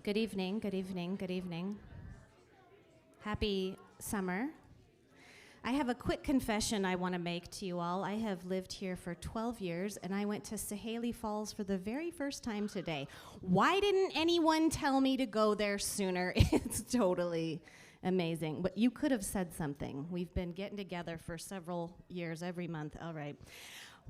Good evening, good evening, good evening. Happy summer. I have a quick confession I want to make to you all. I have lived here for 12 years, and I went to Sahaley Falls for the very first time today. Why didn't anyone tell me to go there sooner? It's totally amazing. But you could have said something. We've been getting together for several years, every month. All right.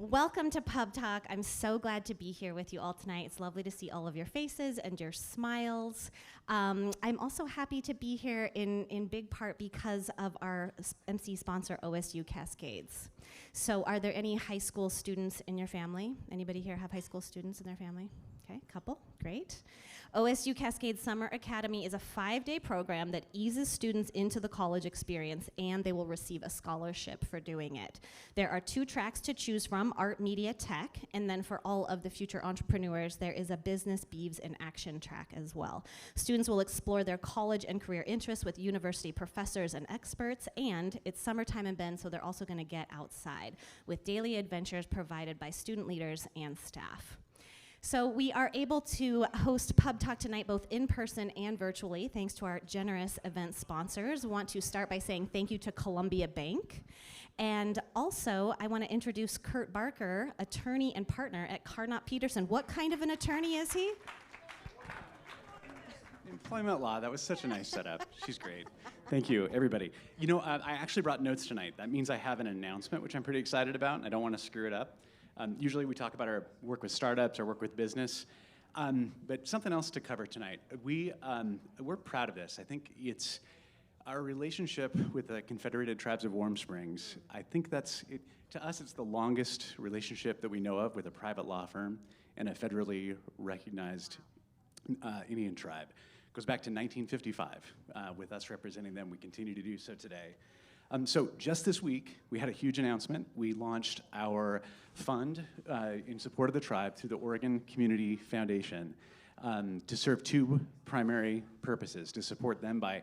Welcome to PubTalk. I'm so glad to be here with you all tonight. It's lovely to see all of your faces and your smiles. I'm also happy to be here in big part because of our MC sponsor, OSU Cascades. So are there any high school students in your family? Anybody here have high school students in their family? Okay, couple, great. OSU Cascade Summer Academy is a 5-day program that eases students into the college experience, and they will receive a scholarship for doing it. There are 2 tracks to choose from, art, media, tech, and then for all of the future entrepreneurs, there is a business, beeves, and action track as well. Students will explore their college and career interests with university professors and experts, and it's summertime in Bend, so they're also gonna get outside with daily adventures provided by student leaders and staff. So we are able to host PubTalk tonight both in person and virtually thanks to our generous event sponsors. I want to start by saying thank you to Columbia Bank. And also, I want to introduce Kurt Barker, attorney and partner at Carnot Peterson. What kind of an attorney is he? Employment law. That was such a nice setup. She's great. Thank you, everybody. You know, I actually brought notes tonight. That means I have an announcement, which I'm pretty excited about, and I don't want to screw it up. Usually we talk about our work with startups, our work with business, but something else to cover tonight. We're proud of this. I think it's our relationship with the Confederated Tribes of Warm Springs. I think to us, it's the longest relationship that we know of with a private law firm and a federally recognized Indian tribe. It goes back to 1955 with us representing them. We continue to do so today. So just this week, we had a huge announcement. We launched our fund in support of the tribe through the Oregon Community Foundation to serve 2 primary purposes: to support them by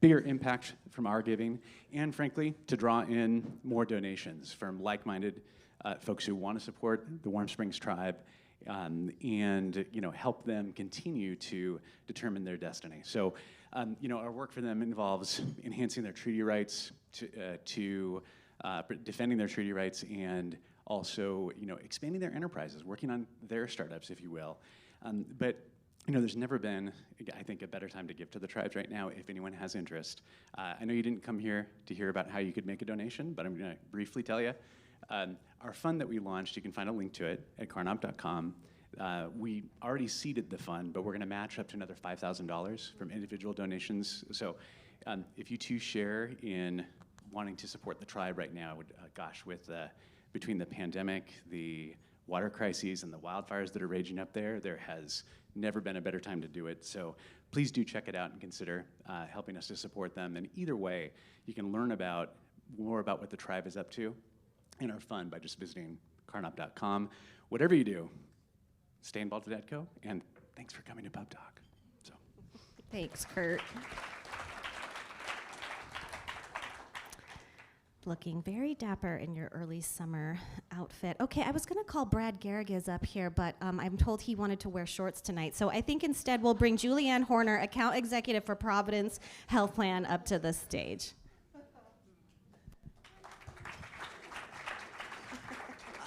bigger impact from our giving, and frankly, to draw in more donations from like-minded folks who want to support the Warm Springs tribe and help them continue to determine their destiny. So our work for them involves enhancing their treaty rights, to defending their treaty rights, and also expanding their enterprises, working on their startups, if you will. But there's never been, I think, a better time to give to the tribes right now if anyone has interest. I know you didn't come here to hear about how you could make a donation, but I'm going to briefly tell you. Our fund that we launched, you can find a link to it at carnop.com. We already seeded the fund, but we're going to match up to another $5,000 from individual donations. So if you too share in wanting to support the tribe right now, between the pandemic, the water crises, and the wildfires that are raging up there has never been a better time to do it. So please do check it out and consider helping us to support them. And either way, you can learn more about what the tribe is up to in our fund by just visiting carnop.com. Whatever you do, stay involved with EDCO, and thanks for coming to PubTalk. So. Thanks, Kurt. Looking very dapper in your early summer outfit. Okay, I was going to call Brad Garrigas up here, but I'm told he wanted to wear shorts tonight. So I think instead we'll bring Julianne Horner, account executive for Providence Health Plan, up to the stage.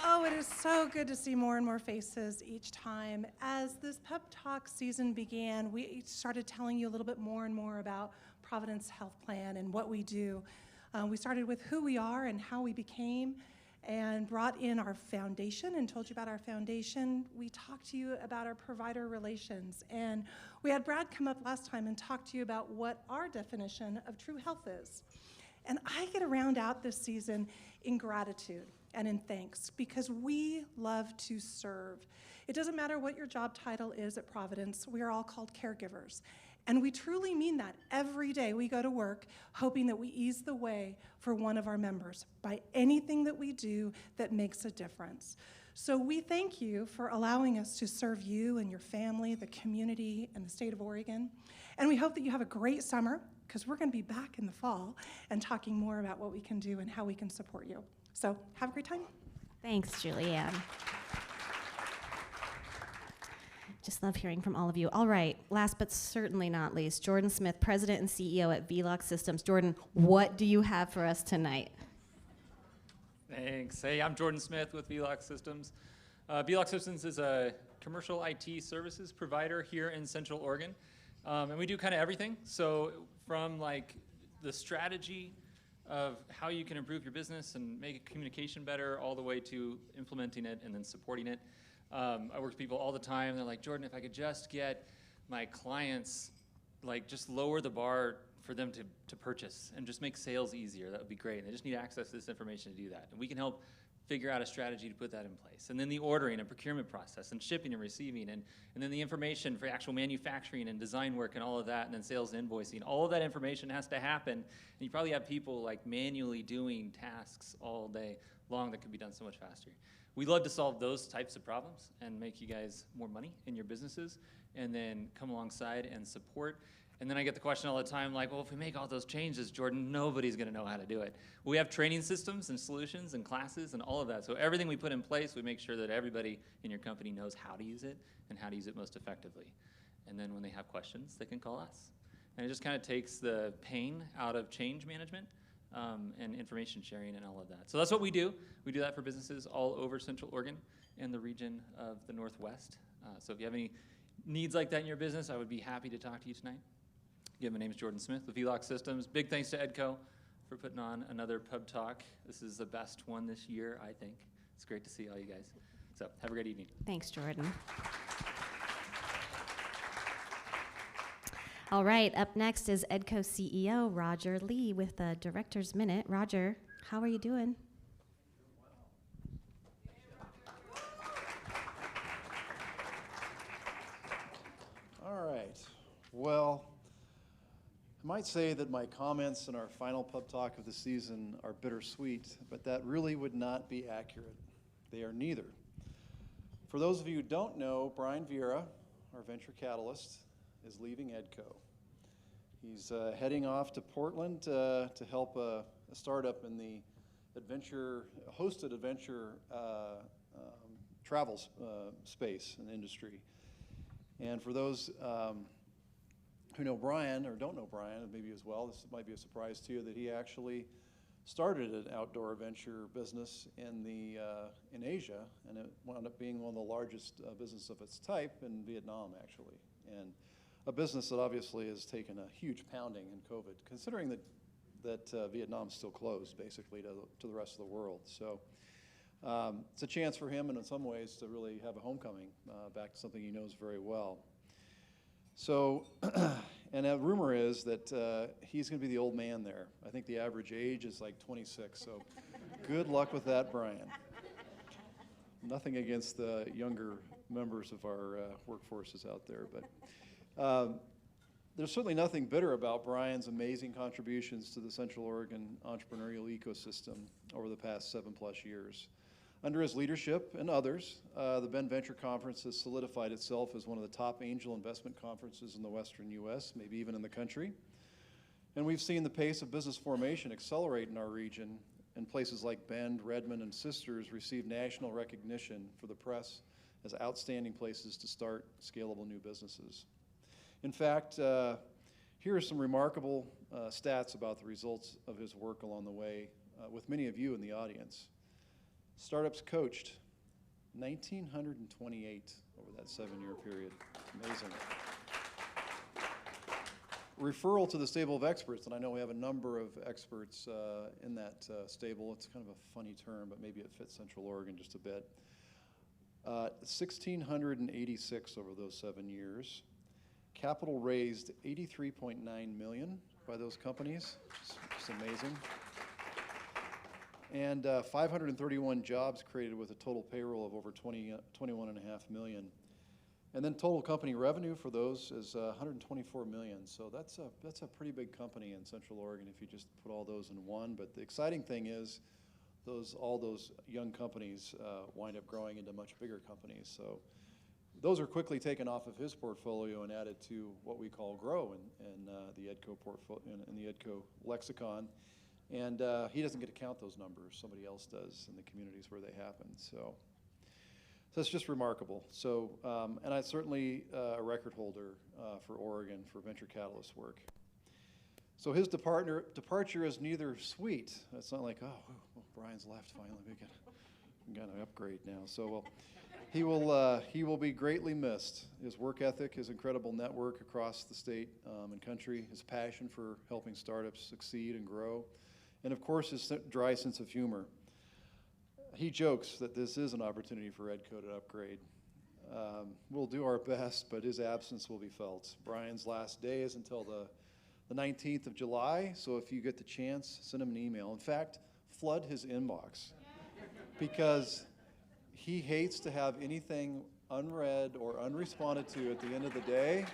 Oh, it is so good to see more and more faces each time. As this PubTalk season began, we started telling you a little bit more and more about Providence Health Plan and what we do. We started with who we are and how we became, and brought in our foundation and told you about our foundation. We talked to you about our provider relations, and we had Brad come up last time and talk to you about what our definition of true health is. And I get to round out this season in gratitude and in thanks, because we love to serve. It doesn't matter what your job title is at Providence, we are all called caregivers. And we truly mean that. Every day we go to work hoping that we ease the way for one of our members by anything that we do that makes a difference. So we thank you for allowing us to serve you and your family, the community, and the state of Oregon. And we hope that you have a great summer, because we're going to be back in the fall and talking more about what we can do and how we can support you. So have a great time. Thanks, Julianne. Just love hearing from all of you. All right, last but certainly not least, Jordan Smith, President and CEO at Vlock Systems. Jordan, what do you have for us tonight? Thanks. Hey, I'm Jordan Smith with Vlock Systems. Vlock Systems is a commercial IT services provider here in Central Oregon. And we do kind of everything. So from like the strategy of how you can improve your business and make communication better all the way to implementing it and then supporting it. I work with people all the time. They're like, Jordan, if I could just get my clients, like just lower the bar for them to purchase and just make sales easier, that would be great. And they just need access to this information to do that. And we can help figure out a strategy to put that in place. And then the ordering and procurement process and shipping and receiving and then the information for actual manufacturing and design work and all of that and then sales and invoicing. All of that information has to happen. And you probably have people like manually doing tasks all day long that could be done so much faster. We love to solve those types of problems and make you guys more money in your businesses and then come alongside and support. And then I get the question all the time, like, well, if we make all those changes, Jordan, nobody's going to know how to do it. We have training systems and solutions and classes and all of that. So everything we put in place, we make sure that everybody in your company knows how to use it and how to use it most effectively. And then when they have questions, they can call us. And it just kind of takes the pain out of change management and information sharing and all of that. So that's what we do. We do that for businesses all over Central Oregon and the region of the Northwest. So if you have any needs like that in your business, I would be happy to talk to you tonight. Again, my name is Jordan Smith with Vlock Systems. Big thanks to EDCO for putting on another PubTalk. This is the best one this year, I think. It's great to see all you guys. So have a great evening. Thanks, Jordan. All right, up next is EDCO CEO Roger Lee with the Director's Minute. Roger, how are you doing? All right. Well, I might say that my comments in our final pub talk of the season are bittersweet, but that really would not be accurate. They are neither. For those of you who don't know, Brian Vieira, our venture catalyst, is leaving EDCO. He's heading off to Portland to help a startup in the hosted adventure travel space and industry. And for those who know Brian or don't know Brian, and maybe as well, this might be a surprise to you that he actually started an outdoor adventure business in Asia, and it wound up being one of the largest businesses of its type in Vietnam, actually, and a business that obviously has taken a huge pounding in COVID, considering that Vietnam's still closed basically to the rest of the world. So it's a chance for him, and in some ways, to really have a homecoming back to something he knows very well. So, and a rumor is that he's going to be the old man there. I think the average age is like 26, so good luck with that, Brian. Nothing against the younger members of our workforces out there, but there's certainly nothing bitter about Brian's amazing contributions to the Central Oregon entrepreneurial ecosystem over the past 7+ years. Under his leadership and others, the Ben Venture Conference has solidified itself as one of the top angel investment conferences in the Western U.S., maybe even in the country. And we've seen the pace of business formation accelerate in our region, and places like Bend, Redmond, and Sisters receive national recognition for the press as outstanding places to start scalable new businesses. In fact, here are some remarkable stats about the results of his work along the way with many of you in the audience. Startups coached, 1,928 over that 7-year period. Amazing. Referral to the stable of experts, and I know we have a number of experts in that stable. It's kind of a funny term, but maybe it fits Central Oregon just a bit. 1,686 over those 7 years. Capital raised $83.9 million by those companies. It's amazing. And 531 jobs created with a total payroll of over 21.5 million. And then total company revenue for those is 124 million. So that's a pretty big company in Central Oregon if you just put all those in one. But the exciting thing is all those young companies wind up growing into much bigger companies. So those are quickly taken off of his portfolio and added to what we call grow in the EDCO portfolio, in the EDCO lexicon. And he doesn't get to count those numbers. Somebody else does in the communities where they happen. So it's just remarkable. So, and I certainly a record holder for Oregon for venture catalyst work. So his departure is neither sweet. It's not like, oh, Brian's left finally. We got an upgrade now. So well, he will be greatly missed. His work ethic, his incredible network across the state and country, his passion for helping startups succeed and grow, and of course his dry sense of humor. He jokes that this is an opportunity for EDCO to upgrade. We'll do our best, but his absence will be felt. Brian's last day is until the 19th of July, so if you get the chance, send him an email. In fact, flood his inbox, because he hates to have anything unread or unresponded to at the end of the day.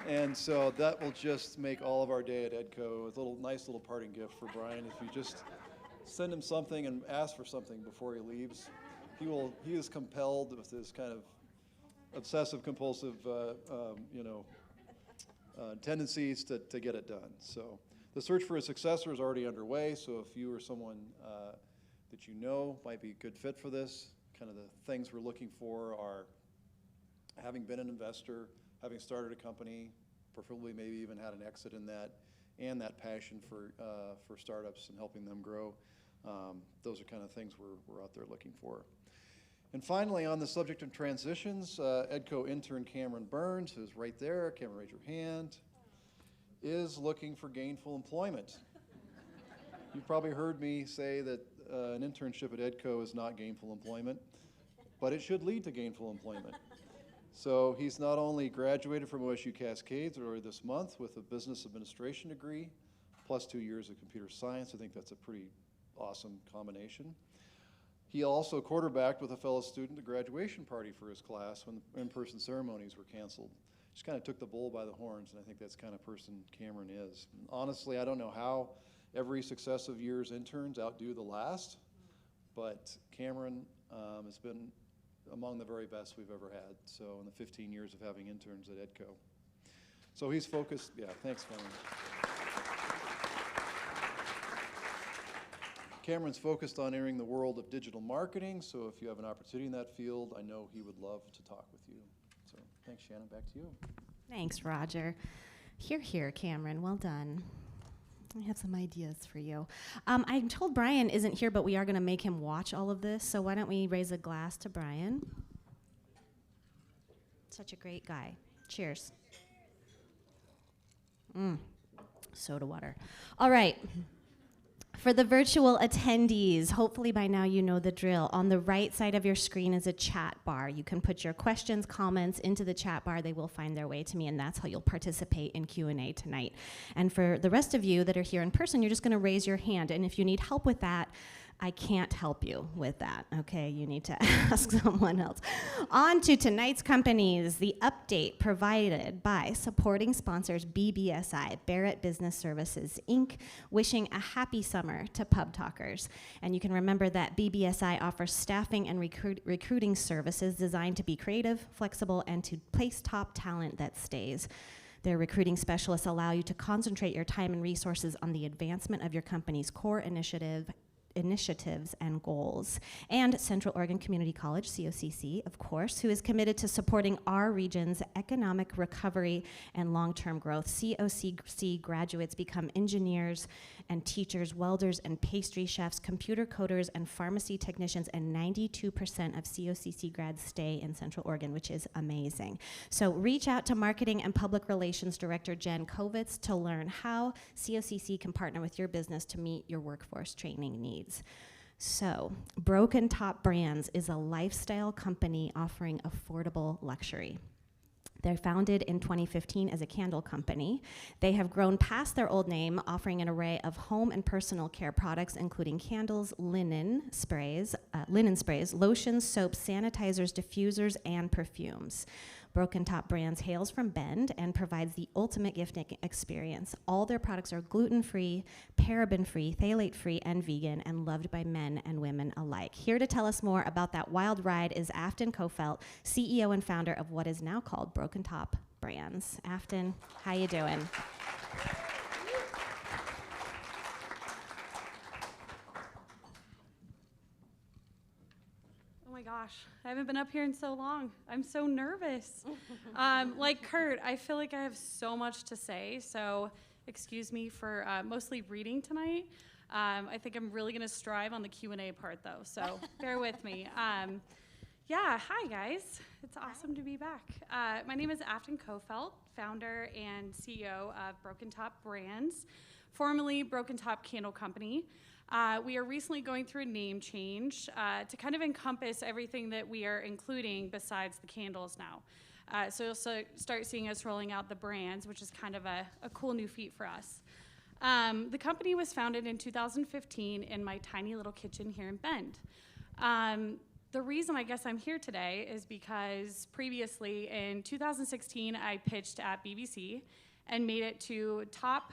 And so that will just make all of our day at EDCO a nice little parting gift for Brian. If you just send him something and ask for something before he leaves, he is compelled with his kind of obsessive compulsive tendencies to get it done. So the search for a successor is already underway, so if you or someone that you know might be a good fit for this, kind of the things we're looking for are having been an investor, having started a company, preferably maybe even had an exit in that, and that passion for startups and helping them grow. Those are kind of things we're out there looking for. And finally, on the subject of transitions, EDCO intern Cameron Burns, who's right there, Cameron, raise your hand, is looking for gainful employment. You've probably heard me say that an internship at EDCO is not gainful employment, but it should lead to gainful employment. So he's not only graduated from OSU Cascades earlier this month with a business administration degree, plus 2 years of computer science. I think that's a pretty awesome combination. He also quarterbacked with a fellow student a graduation party for his class when the in-person ceremonies were canceled. Just kind of took the bull by the horns, and I think that's the kind of person Cameron is. And honestly, I don't know how every successive year's interns outdo the last, but Cameron has been among the very best we've ever had, so in the 15 years of having interns at EDCO. So he's focused, yeah, thanks, Cameron. Cameron's focused on entering the world of digital marketing, so if you have an opportunity in that field, I know he would love to talk with you. So thanks, Shannon, back to you. Thanks, Roger. Here, Cameron, well done. I have some ideas for you. I'm told Brian isn't here, but we are going to make him watch all of this, so why don't we raise a glass to Brian? Such a great guy. Cheers. Soda water. All right. For the virtual attendees, hopefully by now you know the drill. On the right side of your screen is a chat bar. You can put your questions, comments into the chat bar. They will find their way to me, and that's how you'll participate in Q&A tonight. And for the rest of you that are here in person, you're just going to raise your hand. And if you need help with that, I can't help you with that, okay? You need to ask someone else. On to tonight's companies, the update provided by supporting sponsors BBSI, Barrett Business Services, Inc., wishing a happy summer to PubTalkers. And you can remember that BBSI offers staffing and recruiting services designed to be creative, flexible, and to place top talent that stays. Their recruiting specialists allow you to concentrate your time and resources on the advancement of your company's core initiatives and goals. And Central Oregon Community College, COCC, of course, who is committed to supporting our region's economic recovery and long-term growth. COCC graduates become engineers and teachers, welders and pastry chefs, computer coders and pharmacy technicians, and 92% of COCC grads stay in Central Oregon, which is amazing. So reach out to Marketing and Public Relations Director Jen Kovitz to learn how COCC can partner with your business to meet your workforce training needs. So, Broken Top Brands is a lifestyle company offering affordable luxury. They're founded in 2015 as a candle company. They have grown past their old name, offering an array of home and personal care products, including candles, linen sprays, lotions, soaps, sanitizers, diffusers, and perfumes. Broken Top Brands hails from Bend and provides the ultimate gifting experience. All their products are gluten-free, paraben-free, phthalate-free, and vegan, and loved by men and women alike. Here to tell us more about that wild ride is Afton Kofelt, CEO and founder of what is now called Broken Top Brands. Afton, how you doing? Oh my gosh, gosh, I haven't been up here in so long. I'm so nervous. Like Kurt, I feel like I have so much to say, so excuse me for mostly reading tonight. I think I'm really gonna strive on the Q&A part though, so bear with me. Yeah, hi guys. It's awesome to be back. My name is Afton Kofelt, founder and CEO of Broken Top Brands, formerly Broken Top Candle Company. We are recently going through a name change to kind of encompass everything that we are including besides the candles now. So you'll start seeing us rolling out the brands, which is kind of a cool new feat for us. The company was founded in 2015 in my tiny little kitchen here in Bend. The reason I guess I'm here today is because previously in 2016, I pitched at BBC and made it to top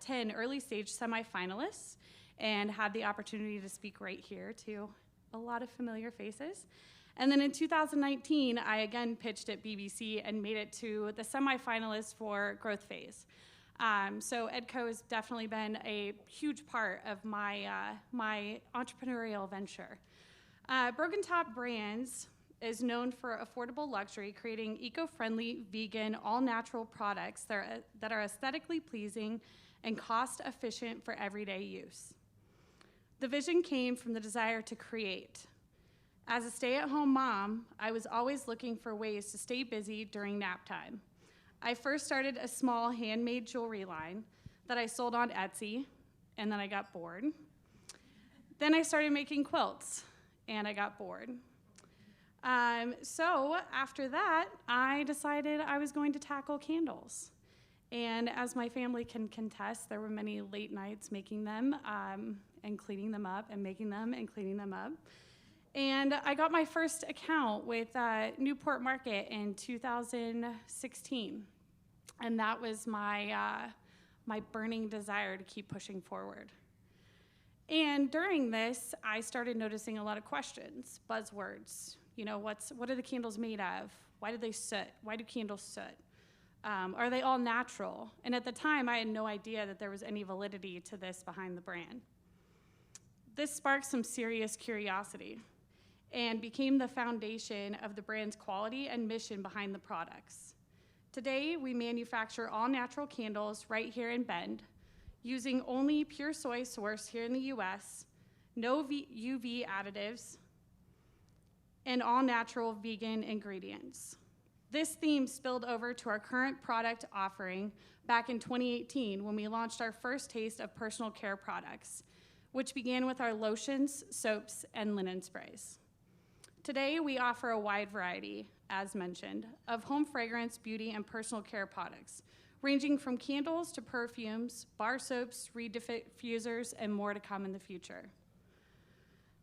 10 early stage semifinalists and had the opportunity to speak right here to a lot of familiar faces. And then in 2019, I again pitched at BBC and made it to the semifinalists for Growth Phase. So EDCO has definitely been a huge part of my, my entrepreneurial venture. Broken Top Brands is known for affordable luxury, creating eco-friendly, vegan, all-natural products that are aesthetically pleasing and cost-efficient for everyday use. The vision came from the desire to create. As a stay-at-home mom, I was always looking for ways to stay busy during nap time. I first started a small handmade jewelry line that I sold on Etsy, and then I got bored. Then I started making quilts, and I got bored. So after that, I decided I was going to tackle candles. And as my family can contest, there were many late nights making them and cleaning them up and making them and cleaning them up. And I got my first account with Newport Market in 2016. And that was my, my burning desire to keep pushing forward. And during this, I started noticing a lot of questions, buzzwords. You know, what are the candles made of? Why do they soot? Why do candles soot? Are they all natural? And at the time, I had no idea that there was any validity to this behind the brand. This sparked some serious curiosity and became the foundation of the brand's quality and mission behind the products. Today, we manufacture all natural candles right here in Bend, using only pure soy sourced here in the US, no UV additives, and all natural vegan ingredients. This theme spilled over to our current product offering back in 2018 when we launched our first taste of personal care products, which began with our lotions, soaps, and linen sprays. Today, we offer a wide variety, as mentioned, of home fragrance, beauty, and personal care products, ranging from candles to perfumes, bar soaps, reed diffusers, and more to come in the future.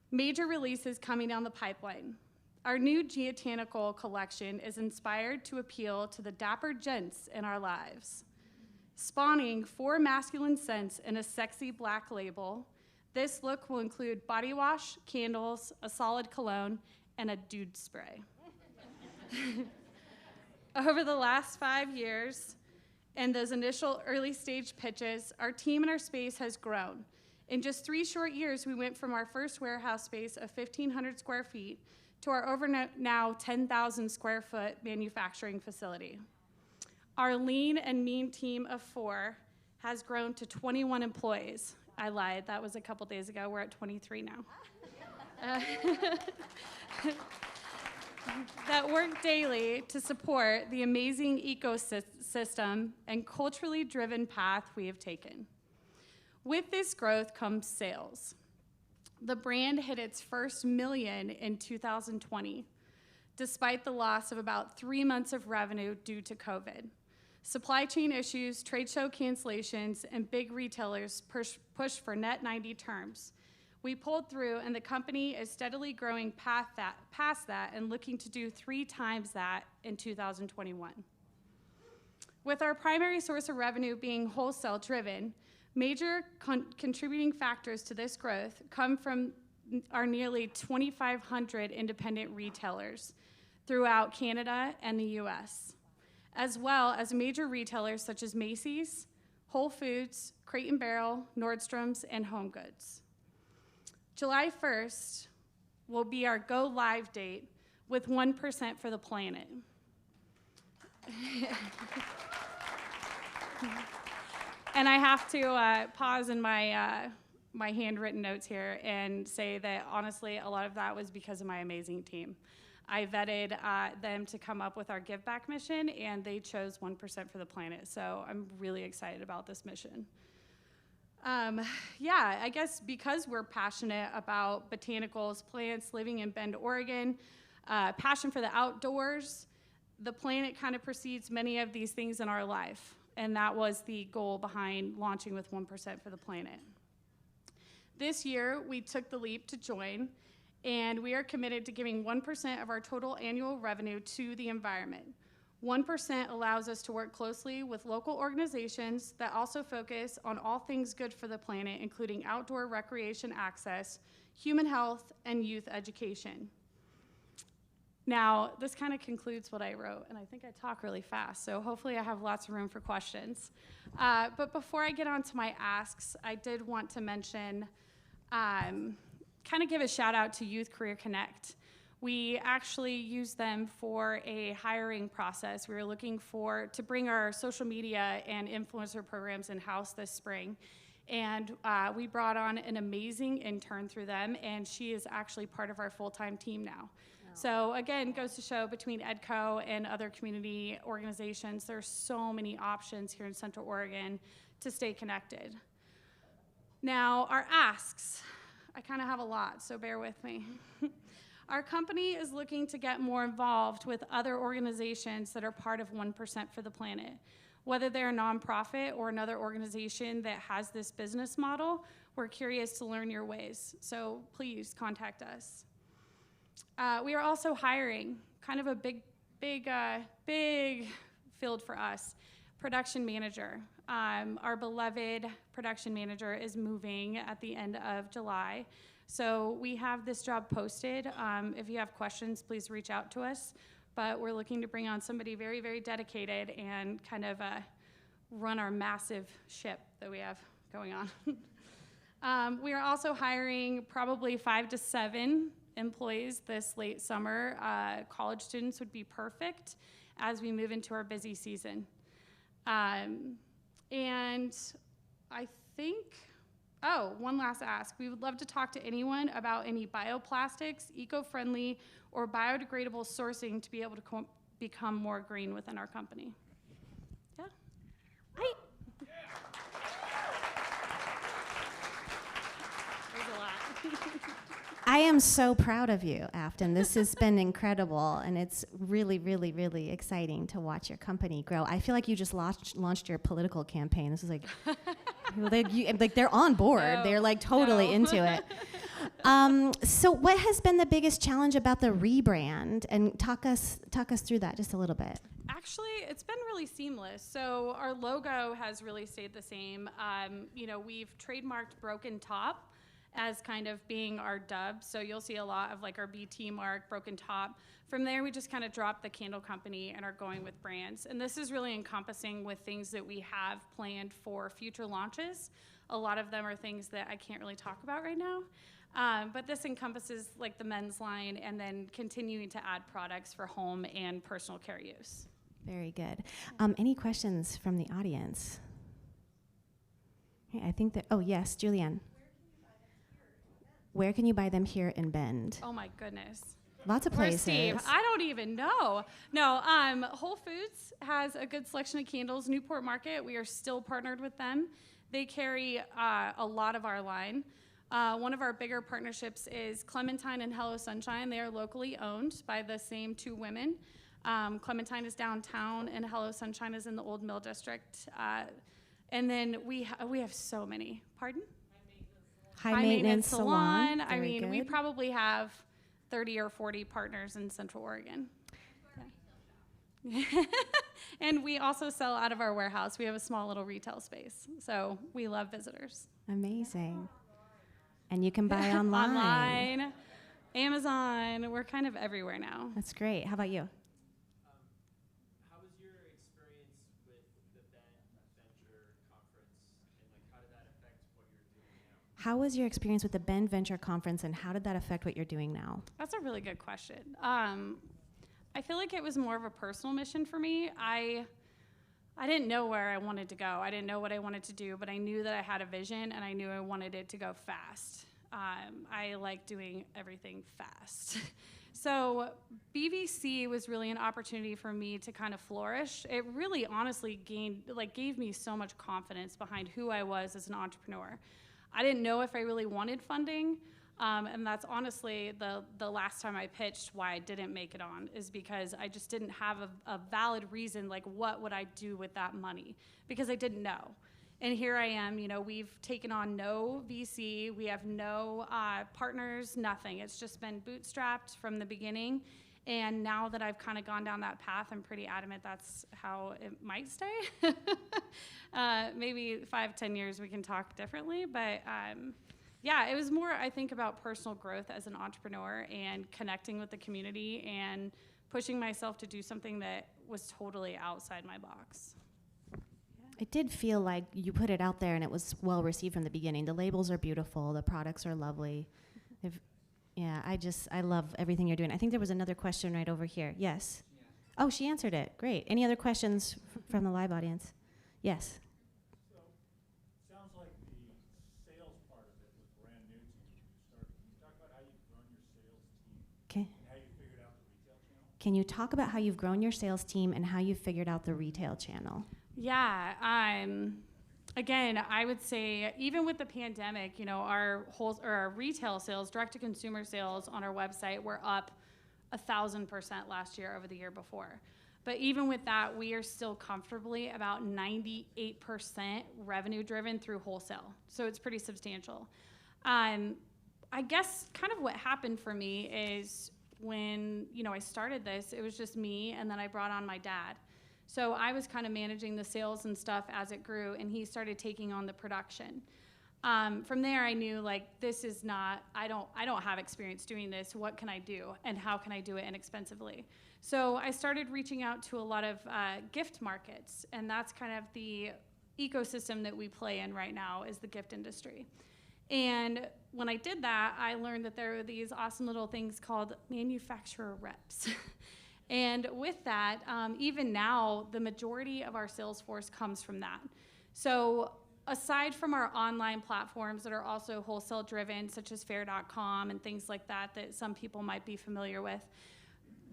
Major releases coming down the pipeline. Our new Geotanical collection is inspired to appeal to the dapper gents in our lives. Spawning 4 masculine scents in a sexy black label, this look will include body wash, candles, a solid cologne, and a dude spray. Over the last 5 years, and those initial early stage pitches, our team and our space has grown. In just 3 short years, we went from our first warehouse space of 1,500 square feet to our over now 10,000 square foot manufacturing facility. Our lean and mean team of 4 has grown to 21 employees. I lied, that was a couple days ago, we're at 23 now. That work daily to support the amazing ecosystem and culturally driven path we have taken. With this growth comes sales. The brand hit its first million in 2020, despite the loss of about 3 months of revenue due to COVID. Supply chain issues, trade show cancellations, and big retailers pushed for net 90 terms. We pulled through, and the company is steadily growing past that and looking to do 3 times that in 2021. With our primary source of revenue being wholesale driven, major contributing factors to this growth come from our nearly 2,500 independent retailers throughout Canada and the US, as well as major retailers such as Macy's, Whole Foods, Crate & Barrel, Nordstrom's, and HomeGoods. July 1st will be our go live date with 1% for the planet. And I have to pause in my my handwritten notes here and say that honestly, a lot of that was because of my amazing team. I vetted them to come up with our Give Back mission, and they chose 1% for the planet. So I'm really excited about this mission. Yeah, I guess because we're passionate about botanicals, plants, living in Bend, Oregon, passion for the outdoors, the planet kind of precedes many of these things in our life. And that was the goal behind launching with 1% for the planet. This year, we took the leap to join, and we are committed to giving 1% of our total annual revenue to the environment. 1% allows us to work closely with local organizations that also focus on all things good for the planet, including outdoor recreation access, human health, and youth education. Now, this kind of concludes what I wrote, and I think I talk really fast, so hopefully I have lots of room for questions. But before I get on to my asks, I did want to mention, kind of give a shout out to Youth Career Connect. We actually used them for a hiring process. We were looking to bring our social media and influencer programs in-house this spring. And we brought on an amazing intern through them, and she is actually part of our full-time team now. So again, goes to show between EDCO and other community organizations, there's so many options here in Central Oregon to stay connected. Now, our asks. I kind of have a lot, so bear with me. Our company is looking to get more involved with other organizations that are part of 1% for the planet. Whether they're a nonprofit or another organization that has this business model, we're curious to learn your ways. So please contact us. We are also hiring, kind of a big field for us, production manager. Our beloved production manager is moving at the end of July. So we have this job posted. If you have questions, please reach out to us. But we're looking to bring on somebody very, very dedicated and kind of run our massive ship that we have going on. We are also hiring probably 5 to 7 employees this late summer. College students would be perfect as we move into our busy season. And I think, one last ask. We would love to talk to anyone about any bioplastics, eco-friendly, or biodegradable sourcing to be able to become more green within our company. Yeah. There's a lot. I am so proud of you, Afton. This has been incredible, and it's really, really, really exciting to watch your company grow. I feel like you just launched your political campaign. This is like, they're on board. No, they're like totally into it. So what has been the biggest challenge about the rebrand? And talk us through that just a little bit. Actually, it's been really seamless. So our logo has really stayed the same. We've trademarked Broken Top as kind of being our dub. So you'll see a lot of like our BT mark, Broken Top. From there, we just kind of dropped the candle company and are going with brands. And this is really encompassing with things that we have planned for future launches. A lot of them are things that I can't really talk about right now. But this encompasses like the men's line and then continuing to add products for home and personal care use. Very good. Any questions from the audience? Okay, I think that, yes, Julianne. Where can you buy them here in Bend? Oh my goodness. Lots of places. Steve? I don't even know. No, Whole Foods has a good selection of candles. Newport Market, we are still partnered with them. They carry a lot of our line. One of our bigger partnerships is Clementine and Hello Sunshine. They are locally owned by the same 2 women. Clementine is downtown and Hello Sunshine is in the Old Mill District. And then we have so many. Pardon? High maintenance salon. I mean, we probably have 30 or 40 partners in Central Oregon. Yeah. And we also sell out of our warehouse. We have a small little retail space. So we love visitors. Amazing. And you can buy online. Online, Amazon. We're kind of everywhere now. That's great. How about you? How was your experience with the Venture conference, and how did that affect what you're doing now? How was your experience with the Bend Venture Conference, and how did that affect what you're doing now? That's a really good question. I feel like it was more of a personal mission for me. I didn't know where I wanted to go. I didn't know what I wanted to do, but I knew that I had a vision, and I knew I wanted it to go fast. I like doing everything fast. So BVC was really an opportunity for me to kind of flourish. It really honestly gave me so much confidence behind who I was as an entrepreneur. I didn't know if I really wanted funding, and that's honestly the last time I pitched why I didn't make it on, is because I just didn't have a valid reason, like what would I do with that money, because I didn't know. And here I am, we've taken on no VC, we have no partners, nothing. It's just been bootstrapped from the beginning. And now that I've kind of gone down that path, I'm pretty adamant that's how it might stay. Maybe 5-10 years we can talk differently, but yeah, it was more, I think, about personal growth as an entrepreneur and connecting with the community and pushing myself to do something that was totally outside my box. It did feel like you put it out there and it was well received from the beginning. The labels are beautiful, the products are lovely. I love everything you're doing. I think there was another question right over here. Yes? Yeah. Oh, she answered it. Great. Any other questions from the live audience? Yes? So, sounds like the sales part of it was brand new to you when you started. Can you talk about how you've grown your sales team Okay. and how you figured out the retail channel? Can you talk about how you've grown your sales team and how you've figured out the retail channel? Yeah, again, I would say even with the pandemic, our retail sales, direct-to-consumer sales on our website were up 1,000% last year over the year before. But even with that, we are still comfortably about 98% revenue driven through wholesale. So it's pretty substantial. I guess kind of what happened for me is when, I started this, it was just me, and then I brought on my dad. So I was kind of managing the sales and stuff as it grew, and he started taking on the production. From there, I knew this is not, I don't have experience doing this. What can I do, and how can I do it inexpensively? So I started reaching out to a lot of gift markets, and that's kind of the ecosystem that we play in right now, is the gift industry. And when I did that, I learned that there were these awesome little things called manufacturer reps. And with that, even now, the majority of our sales force comes from that. So aside from our online platforms that are also wholesale driven, such as fair.com and things like that some people might be familiar with,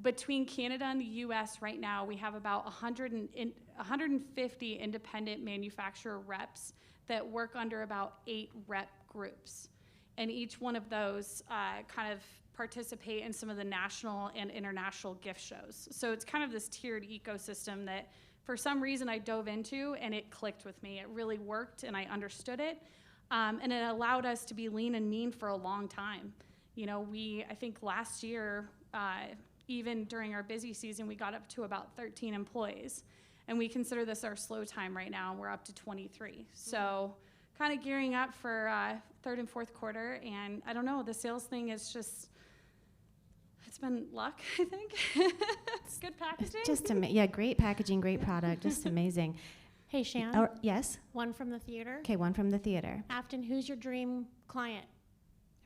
between Canada and the US right now, we have about 150 independent manufacturer reps that work under about 8 rep groups. And each one of those kind of participate in some of the national and international gift shows. So it's kind of this tiered ecosystem that for some reason I dove into, and it clicked with me. It really worked, and I understood it. And it allowed us to be lean and mean for a long time. I think last year, even during our busy season, we got up to about 13 employees. And we consider this our slow time right now, and we're up to 23. So kind of gearing up for third and fourth quarter. And I don't know, the sales thing is just, it's been luck, I think. It's good packaging. It's just great packaging, great product, just amazing. Hey, Shan. Yes? One from the theater. Okay, one from the theater. Afton, who's your dream client?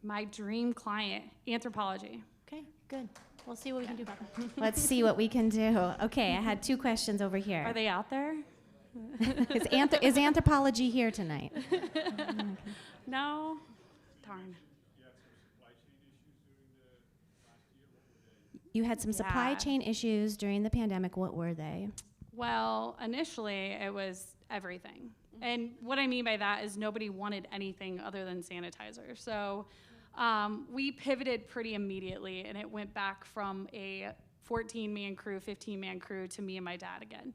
My dream client, Anthropologie. Okay, good. We'll see what we can do about that. Let's see what we can do. Okay, I had 2 questions over here. Are they out there? Is Anthropologie here tonight? No? Darn. You had some supply chain issues during the pandemic. What were they? Well, initially it was everything. And what I mean by that is nobody wanted anything other than sanitizer. So we pivoted pretty immediately, and it went back from a 14-man crew, 15-man crew to me and my dad again,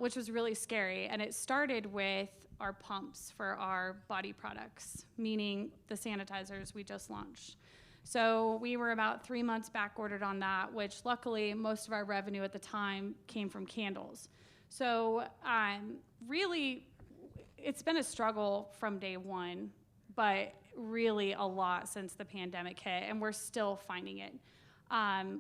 which was really scary. And it started with our pumps for our body products, meaning the sanitizers we just launched. So we were about 3 months back ordered on that, which luckily most of our revenue at the time came from candles. So really, it's been a struggle from day one, but really a lot since the pandemic hit, and we're still finding it.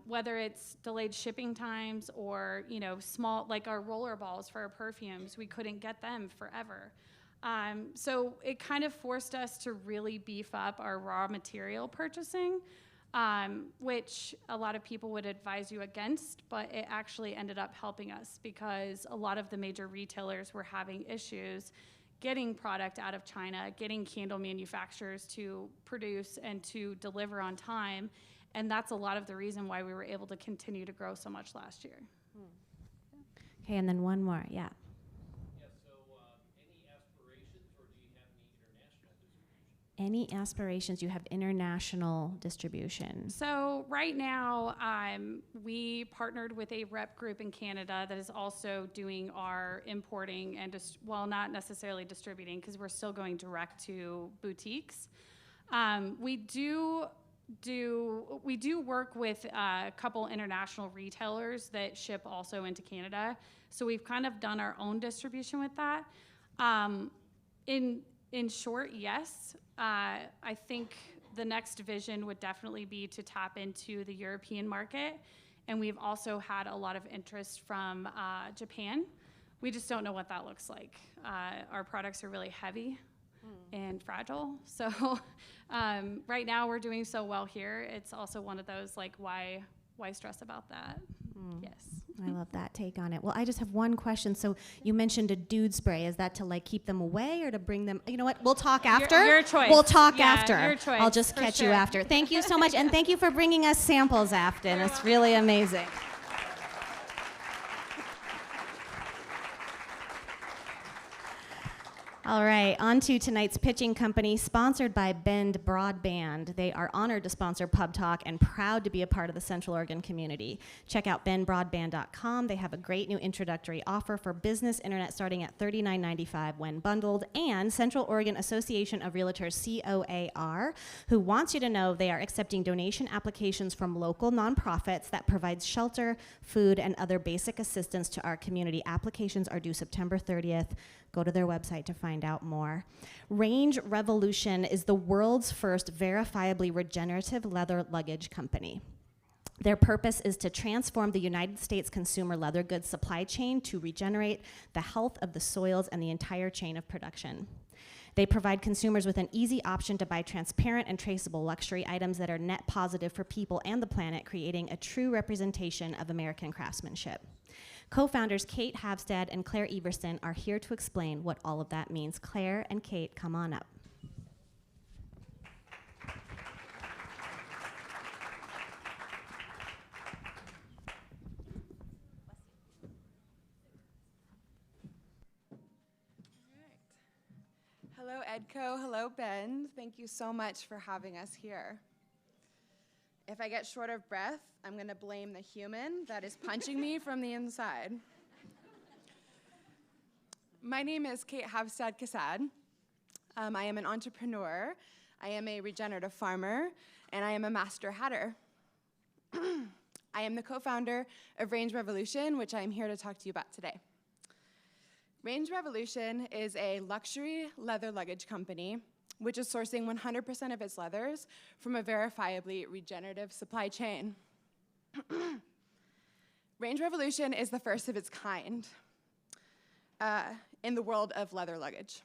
Whether it's delayed shipping times or small, like our roller balls for our perfumes, we couldn't get them forever. So it kind of forced us to really beef up our raw material purchasing, which a lot of people would advise you against, but it actually ended up helping us because a lot of the major retailers were having issues getting product out of China, getting candle manufacturers to produce and to deliver on time. And that's a lot of the reason why we were able to continue to grow so much last year. Okay, and then one more, yeah. Yeah, so any aspirations, or do you have any international distribution? Any aspirations you have international distribution? So right now, we partnered with a rep group in Canada that is also doing our importing and well, not necessarily distributing because we're still going direct to boutiques. We do work with a couple international retailers that ship also into Canada. So we've kind of done our own distribution with that. In short, yes. I think the next vision would definitely be to tap into the European market. And we've also had a lot of interest from Japan. We just don't know what that looks like. Our products are really heavy and fragile. So right now we're doing so well here. It's also one of those like, why stress about that? Yes. I love that take on it. Well, I just have one question. So you mentioned a dude spray. Is that to like keep them away or to bring them? You know what? We'll talk after. Your choice. We'll talk Yeah, after. your choice, I'll just for catch sure. you after. Thank you so much. And thank you for bringing us samples, Afton. It's really amazing. All right, on to tonight's pitching company, sponsored by Bend Broadband. They are honored to sponsor PubTalk and proud to be a part of the Central Oregon community. Check out bendbroadband.com. They have a great new introductory offer for business internet starting at $39.95 when bundled, and Central Oregon Association of Realtors, COAR, who wants you to know they are accepting donation applications from local nonprofits that provides shelter, food, and other basic assistance to our community. Applications are due September 30th. Go to their website to find out more. Range Revolution is the world's first verifiably regenerative leather luggage company. Their purpose is to transform the United States consumer leather goods supply chain to regenerate the health of the soils and the entire chain of production. They provide consumers with an easy option to buy transparent and traceable luxury items that are net positive for people and the planet, creating a true representation of American craftsmanship. Co-founders Kate Havstad and Claire Everson are here to explain what all of that means. Claire and Kate, come on up. Hello, EDCO. Hello, Bend. Thank you so much for having us here. If I get short of breath, I'm going to blame the human that is punching me from the inside. My name is Kate Havstad-Kasad. I am an entrepreneur. I am a regenerative farmer, and I am a master hatter. I am the co-founder of Range Revolution, which I am here to talk to you about today. Range Revolution is a luxury leather luggage company which is sourcing 100% of its leathers from a verifiably regenerative supply chain. Range Revolution is the first of its kind in the world of leather luggage.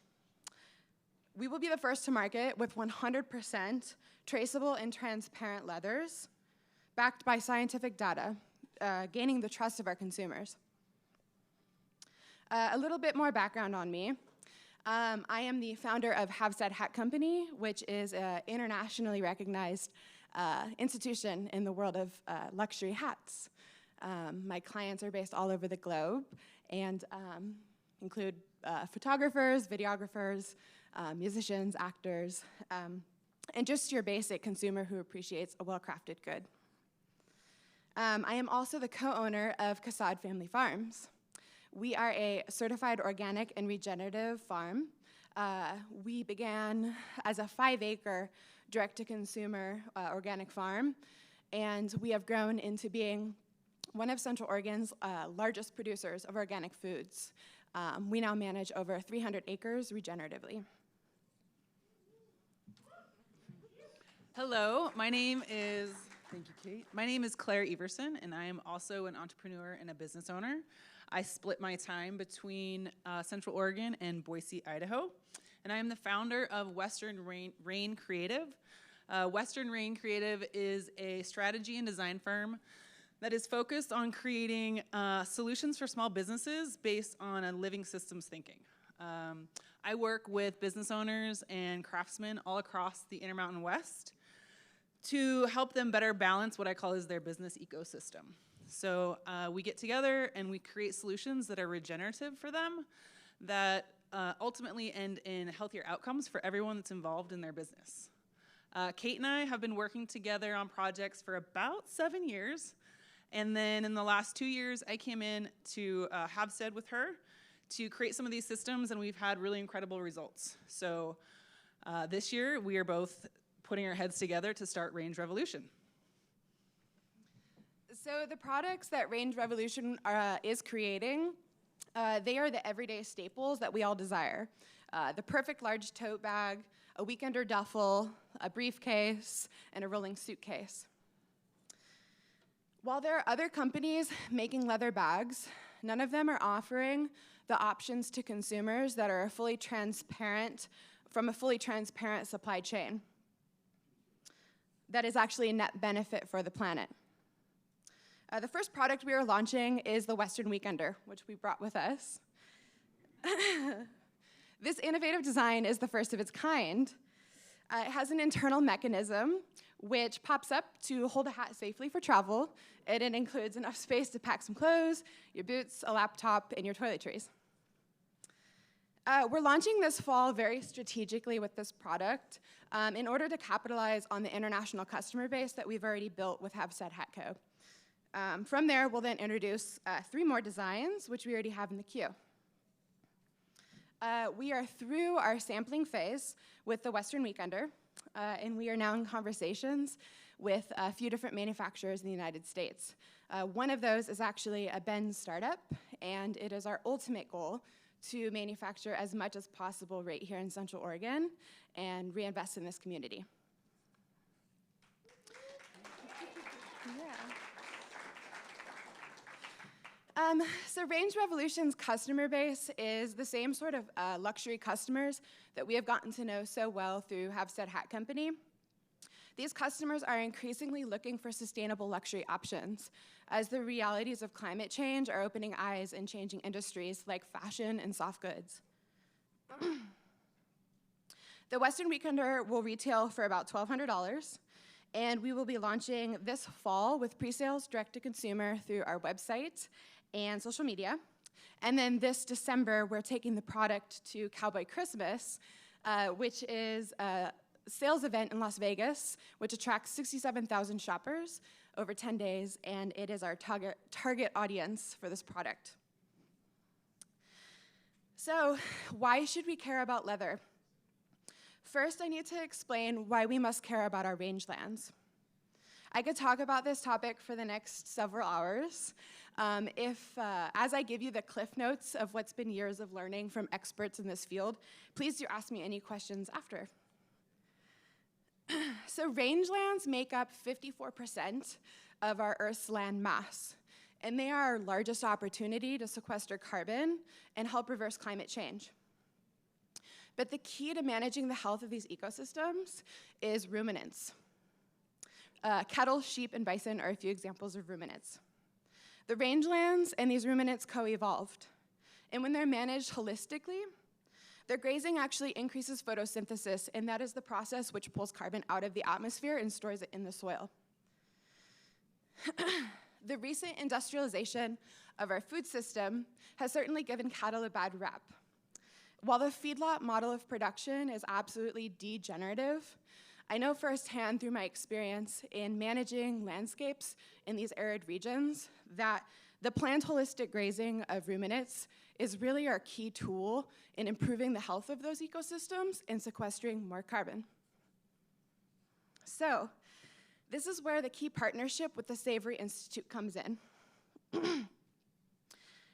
We will be the first to market with 100% traceable and transparent leathers backed by scientific data, gaining the trust of our consumers. A little bit more background on me. I am the founder of Havstad Hat Company, which is an internationally recognized institution in the world of luxury hats. My clients are based all over the globe and include photographers, videographers, musicians, actors, and just your basic consumer who appreciates a well-crafted good. I am also the co-owner of Kasad Family Farms. We are a certified organic and regenerative farm. We began as a 5-acre direct-to-consumer organic farm, and we have grown into being one of Central Oregon's largest producers of organic foods. We now manage over 300 acres regeneratively. Hello, my name is, thank you, Kate. My name is Claire Everson, and I am also an entrepreneur and a business owner. I split my time between Central Oregon and Boise, Idaho. And I am the founder of Western Rain Creative. Western Rain Creative is a strategy and design firm that is focused on creating solutions for small businesses based on a living systems thinking. I work with business owners and craftsmen all across the Intermountain West to help them better balance what I call is their business ecosystem. So we get together and we create solutions that are regenerative for them, that ultimately end in healthier outcomes for everyone that's involved in their business. Kate and I have been working together on projects for about 7 years. And then in the last 2 years, I came in to Havstead with her to create some of these systems, and we've had really incredible results. So this year, we are both putting our heads together to start Range Revolution. So the products that Range Revolution is creating, they are the everyday staples that we all desire. The perfect large tote bag, a weekender duffel, a briefcase, and a rolling suitcase. While there are other companies making leather bags, none of them are offering the options to consumers that are fully transparent, from a fully transparent supply chain that is actually a net benefit for the planet. The first product we are launching is the Western Weekender, which we brought with us. This innovative design is the first of its kind. It has an internal mechanism which pops up to hold a hat safely for travel, and it includes enough space to pack some clothes, your boots, a laptop, and your toiletries. We're launching this fall very strategically with this product in order to capitalize on the international customer base that we've already built with Havstead Hat Co. From there, we'll then introduce 3 more designs, which we already have in the queue. We are through our sampling phase with the Western Weekender, and we are now in conversations with a few different manufacturers in the United States. One of those is actually a Benz startup, and it is our ultimate goal to manufacture as much as possible right here in Central Oregon and reinvest in this community. So Range Revolution's customer base is the same sort of luxury customers that we have gotten to know so well through Havstead Hat Company. These customers are increasingly looking for sustainable luxury options as the realities of climate change are opening eyes and changing industries like fashion and soft goods. The Western Weekender will retail for about $1,200, and we will be launching this fall with pre-sales direct to consumer through our website and social media. And then this December, we're taking the product to Cowboy Christmas, which is a sales event in Las Vegas, which attracts 67,000 shoppers over 10 days, and it is our target audience for this product. So, why should we care about leather? First, I need to explain why we must care about our rangelands. I could talk about this topic for the next several hours. As I give you the cliff notes of what's been years of learning from experts in this field, please do ask me any questions after. So rangelands make up 54% of our Earth's land mass, and they are our largest opportunity to sequester carbon and help reverse climate change. But the key to managing the health of these ecosystems is ruminants. Cattle, sheep, and bison are a few examples of ruminants. The rangelands and these ruminants co-evolved, and when they're managed holistically, their grazing actually increases photosynthesis, and that is the process which pulls carbon out of the atmosphere and stores it in the soil. The recent industrialization of our food system has certainly given cattle a bad rap. While the feedlot model of production is absolutely degenerative, I know firsthand through my experience in managing landscapes in these arid regions that the planned holistic grazing of ruminants is really our key tool in improving the health of those ecosystems and sequestering more carbon. So, this is where the key partnership with the Savory Institute comes in.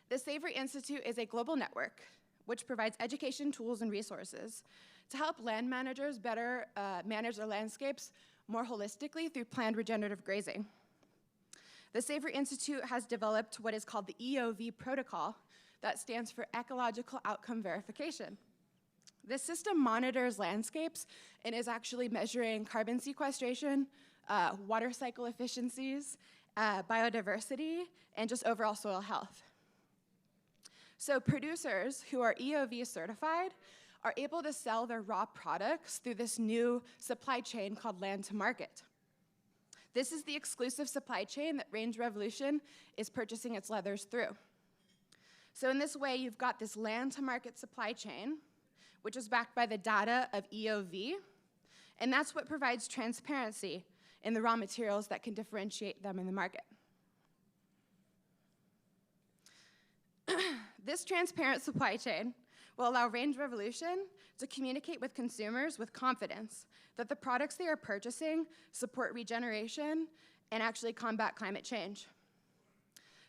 The Savory Institute is a global network which provides education tools and resources to help land managers better manage their landscapes more holistically through planned regenerative grazing. The Safer Institute has developed what is called the EOV protocol, that stands for Ecological Outcome Verification. This system monitors landscapes and is actually measuring carbon sequestration, water cycle efficiencies, biodiversity, and just overall soil health. So producers who are EOV certified are able to sell their raw products through this new supply chain called land to market. This is the exclusive supply chain that Range Revolution is purchasing its leathers through. So in this way, you've got this land to market supply chain, which is backed by the data of EOV, and that's what provides transparency in the raw materials that can differentiate them in the market. This transparent supply chain will allow Range Revolution to communicate with consumers with confidence that the products they are purchasing support regeneration and actually combat climate change.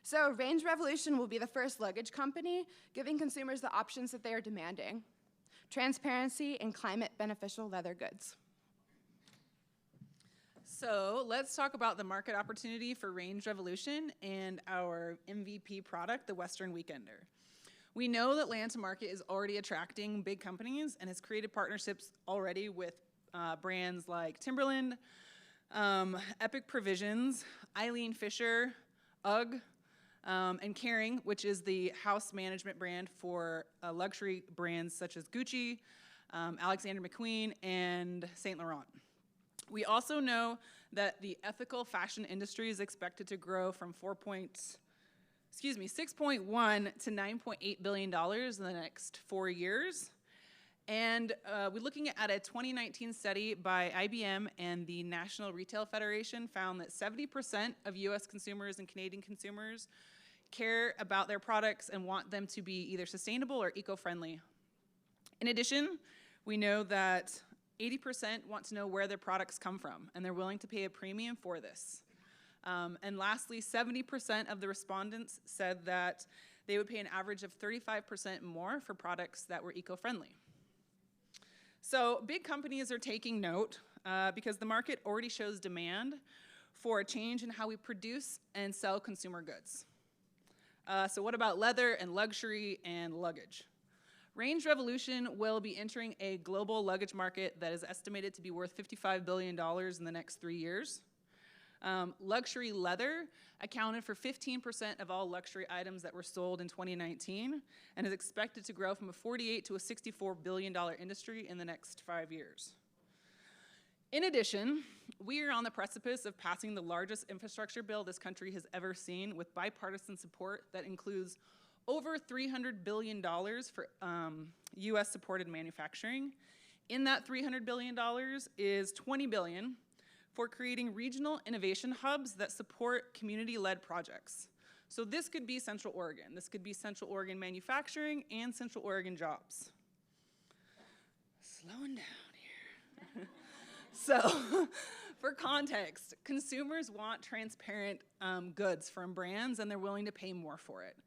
So Range Revolution will be the first luggage company giving consumers the options that they are demanding: transparency and climate beneficial leather goods. So let's talk about the market opportunity for Range Revolution and our MVP product, the Western Weekender. We know that land to market is already attracting big companies and has created partnerships already with brands like Timberland, Epic Provisions, Eileen Fisher, UGG, and Kering, which is the house management brand for luxury brands such as Gucci, Alexander McQueen, and Saint Laurent. We also know that the ethical fashion industry is expected to grow from 6.1 to $9.8 billion in the next 4 years. And we're looking at a 2019 study by IBM and the National Retail Federation found that 70% of US consumers and Canadian consumers care about their products and want them to be either sustainable or eco-friendly. In addition, we know that 80% want to know where their products come from, and they're willing to pay a premium for this. And lastly, 70% of the respondents said that they would pay an average of 35% more for products that were eco-friendly. So big companies are taking note because the market already shows demand for a change in how we produce and sell consumer goods. So what about leather and luxury and luggage? Range Revolution will be entering a global luggage market that is estimated to be worth $55 billion in the next 3 years. Luxury leather accounted for 15% of all luxury items that were sold in 2019 and is expected to grow from a $48 to a $64 billion industry in the next 5 years. In addition, we are on the precipice of passing the largest infrastructure bill this country has ever seen, with bipartisan support that includes over $300 billion for US-supported manufacturing. In that $300 billion is $20 billion for creating regional innovation hubs that support community-led projects. So this could be Central Oregon. This could be Central Oregon manufacturing and Central Oregon jobs. Slowing down here. So for context, consumers want transparent goods from brands, and they're willing to pay more for it.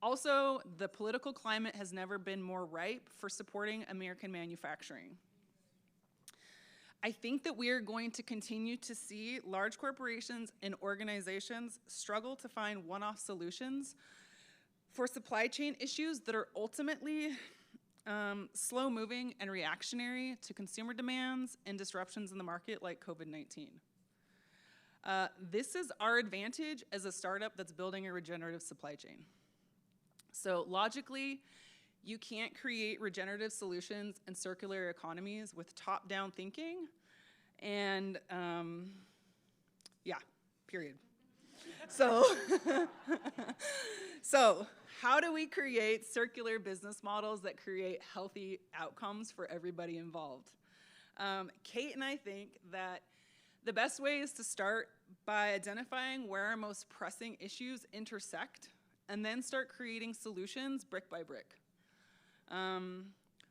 Also, the political climate has never been more ripe for supporting American manufacturing. I think that we are going to continue to see large corporations and organizations struggle to find one-off solutions for supply chain issues that are ultimately slow-moving and reactionary to consumer demands and disruptions in the market like COVID-19. This is our advantage as a startup that's building a regenerative supply chain. So logically, you can't create regenerative solutions and circular economies with top-down thinking, and yeah, period. So, so how do we create circular business models that create healthy outcomes for everybody involved? Kate and I think that the best way is to start by identifying where our most pressing issues intersect, and then start creating solutions brick by brick.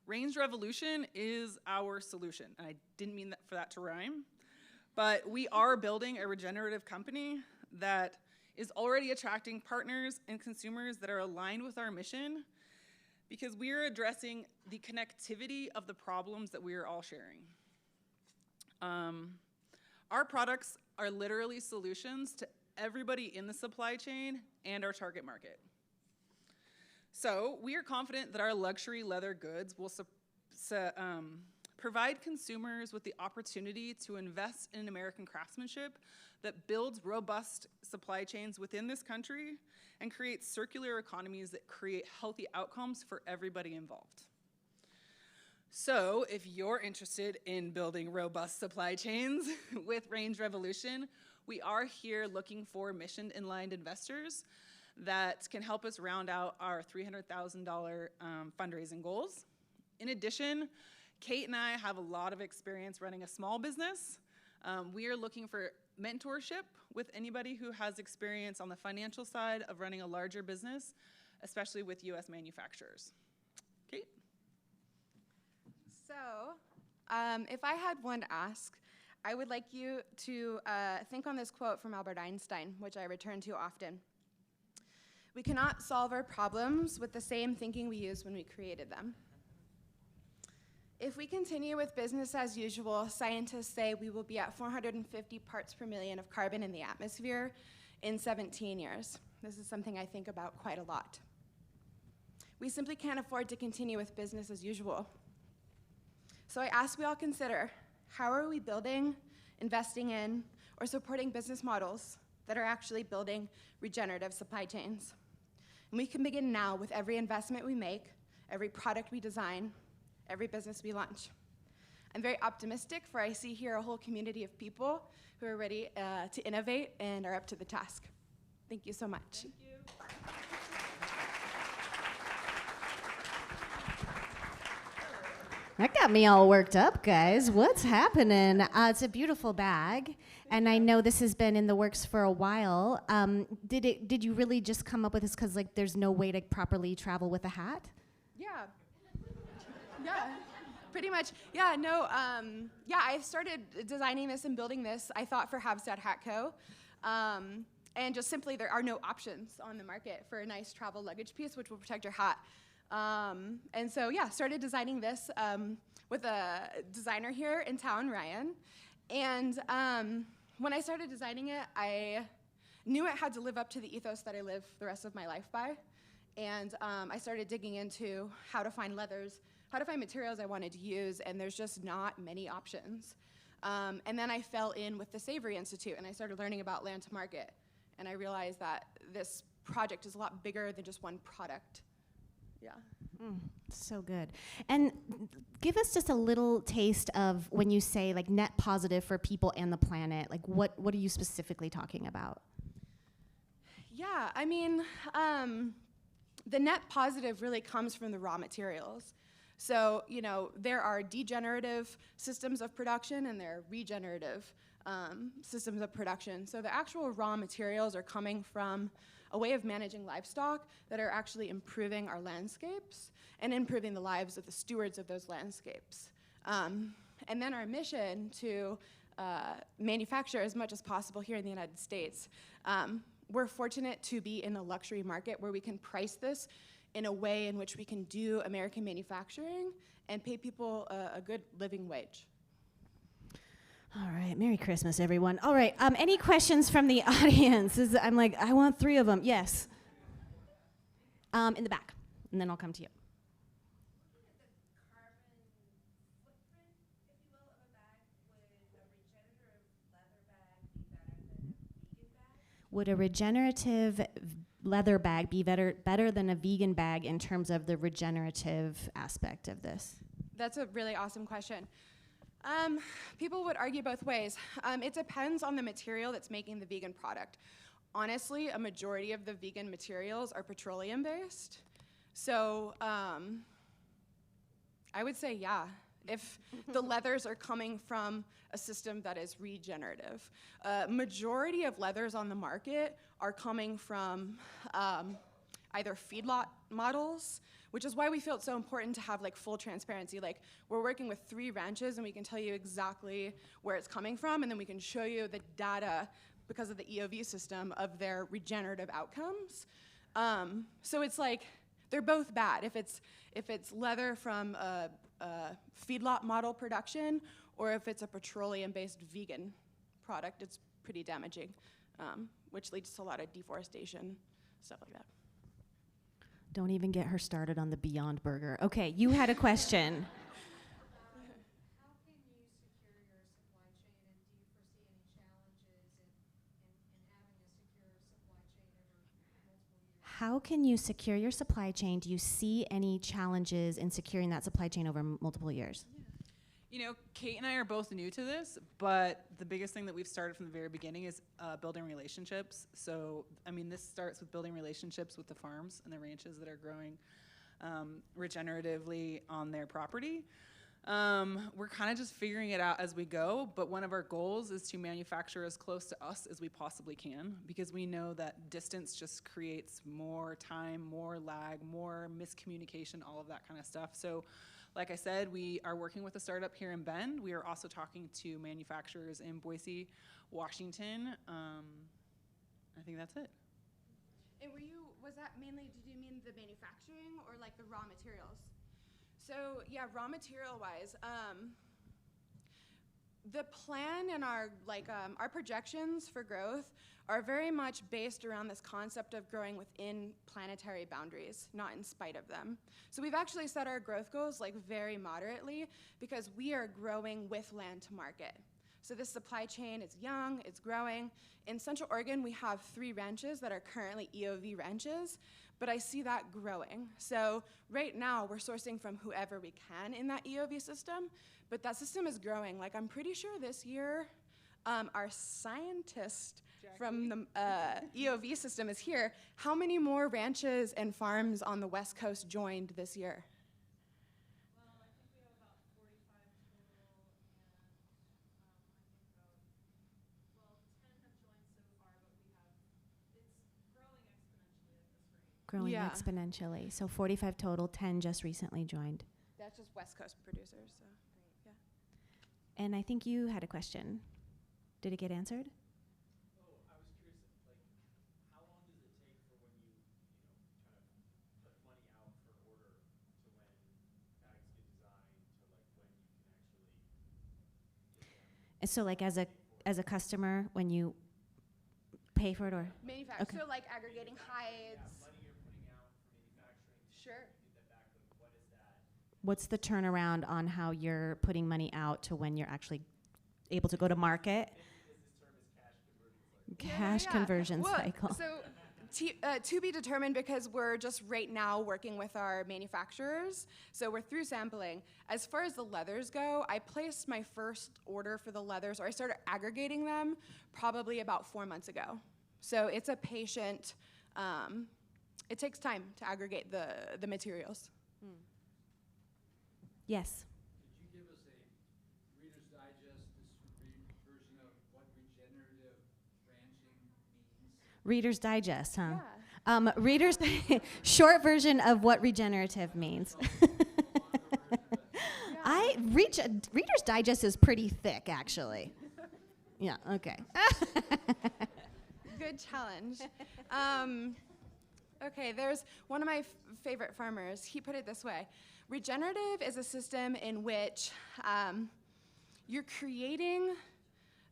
Range Revolution is our solution, and I didn't mean for that to rhyme, but we are building a regenerative company that is already attracting partners and consumers that are aligned with our mission, because we are addressing the connectivity of the problems that we are all sharing. Our products are literally solutions to everybody in the supply chain and our target market. So we are confident that our luxury leather goods will provide consumers with the opportunity to invest in American craftsmanship that builds robust supply chains within this country and creates circular economies that create healthy outcomes for everybody involved. So if you're interested in building robust supply chains with Range Revolution, we are here looking for mission-aligned investors that can help us round out our $300,000 fundraising goals. In addition, Kate and I have a lot of experience running a small business. We are looking for mentorship with anybody who has experience on the financial side of running a larger business, especially with US manufacturers. Kate? So, if I had one ask, I would like you to think on this quote from Albert Einstein, which I return to often. We cannot solve our problems with the same thinking we used when we created them. If we continue with business as usual, scientists say we will be at 450 parts per million of carbon in the atmosphere in 17 years. This is something I think about quite a lot. We simply can't afford to continue with business as usual. So I ask we all consider, how are we building, investing in, or supporting business models that are actually building regenerative supply chains? And we can begin now with every investment we make, every product we design, every business we launch. I'm very optimistic, for I see here a whole community of people who are ready to innovate and are up to the task. Thank you so much. Thank you. That got me all worked up, guys. What's happening? It's a beautiful bag, and I know this has been in the works for a while. Did you really just come up with this because like there's no way to properly travel with a hat? Yeah. Yeah, pretty much. Yeah, no, I started designing this and building this, I thought, for Habitat Hat Co. And just simply there are no options on the market for a nice travel luggage piece which will protect your hat. And so, yeah, started designing this with a designer here in town, Ryan. And when I started designing it, I knew it had to live up to the ethos that I live the rest of my life by. And I started digging into how to find leathers, how to find materials I wanted to use, and there's just not many options. And then I fell in with the Savory Institute, and I started learning about land to market. And I realized that this project is a lot bigger than just one product. Yeah. So good. And give us just a little taste of when you say like net positive for people and the planet, like what are you specifically talking about? Yeah, I mean, the net positive really comes from the raw materials. So, you know, there are degenerative systems of production and there are regenerative systems of production. So the actual raw materials are coming from a way of managing livestock that are actually improving our landscapes and improving the lives of the stewards of those landscapes. And then our mission to manufacture as much as possible here in the United States. We're fortunate to be in a luxury market where we can price this in a way in which we can do American manufacturing and pay people a good living wage. All right, Merry Christmas, everyone. All right, any questions from the audience? I'm like, I want 3 of them. Yes. In the back, and then I'll come to you. Would a regenerative leather bag be better than a vegan bag in terms of the regenerative aspect of this? That's a really awesome question. People would argue both ways. It depends on the material that's making the vegan product. Honestly, a majority of the vegan materials are petroleum-based. So I would say, yeah, if the leathers are coming from a system that is regenerative. Majority of leathers on the market are coming from either feedlot models, which is why we feel it's so important to have like full transparency. Like we're working with 3 ranches and we can tell you exactly where it's coming from, and then we can show you the data because of the EOV system of their regenerative outcomes. So it's like, they're both bad. If it's leather from a feedlot model production, or if it's a petroleum-based vegan product, it's pretty damaging. which leads to a lot of deforestation, stuff like that. Don't even get her started on the Beyond Burger. Okay, you had a question. How can you secure your supply chain? Do you see any challenges in securing that supply chain over multiple years? You know, Kate and I are both new to this, but the biggest thing that we've started from the very beginning is building relationships. So, I mean, this starts with building relationships with the farms and the ranches that are growing regeneratively on their property. We're kind of just figuring it out as we go, but one of our goals is to manufacture as close to us as we possibly can, because we know that distance just creates more time, more lag, more miscommunication, all of that kind of stuff. So, like I said, we are working with a startup here in Bend. We are also talking to manufacturers in Boise, Washington. I think that's it. And was that mainly, did you mean the manufacturing or like the raw materials? So yeah, raw material wise, the plan and our projections for growth are very much based around this concept of growing within planetary boundaries, not in spite of them. So we've actually set our growth goals like very moderately because we are growing with land to market. So this supply chain is young, it's growing. In Central Oregon, we have 3 ranches that are currently EOV ranches, but I see that growing. So right now, we're sourcing from whoever we can in that EOV system, but that system is growing. Like, I'm pretty sure this year, our scientist from the EOV system is here. How many more ranches and farms on the West Coast joined this year? Well, I think we have about 45 total, and I think 10 have joined so far, but it's growing exponentially at this rate. Growing Yeah. exponentially. So 45 total, 10 just recently joined. That's just West Coast producers, so great, yeah. And I think you had a question. Did it get answered? Oh, I was curious, like, how long does it take for when you kind of put money out for order to when bags get designed to like when you can actually get them? And so like as a customer, when you pay for it or? Manufacturing, Okay. so like aggregating hides. Money you're putting out for manufacturing. Sure. Get that back, like, what is that? What's the turnaround on how you're putting money out to when you're actually able to go to market? Cash conversion Well, cycle. So to be determined, because we're just right now working with our manufacturers, so we're through sampling. As far as the leathers go, I placed my first order for the leathers, or I started aggregating them probably about 4 months ago. So it's a patient, it takes time to aggregate the materials. Yes. Could you give us a Reader's Digest version of what regenerative ranching means? Reader's Digest, huh? Yeah. Reader's short version of what regenerative means. Reader's Digest is pretty thick, actually. Yeah. Okay. Good challenge. Okay, there's one of my favorite farmers. He put it this way. Regenerative is a system in which you're creating,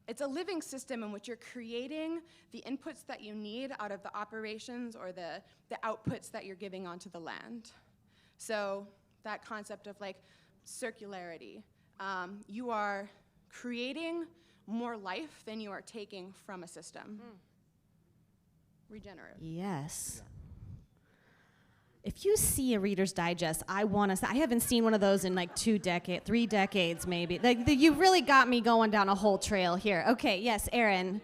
it's a living system in which you're creating the inputs that you need out of the operations or the outputs that you're giving onto the land. So that concept of like circularity. You are creating more life than you are taking from a system. Regenerative. Yes. If you see a Reader's Digest, I haven't seen one of those in like 3 decades maybe. You really got me going down a whole trail here. Okay, yes, Erin.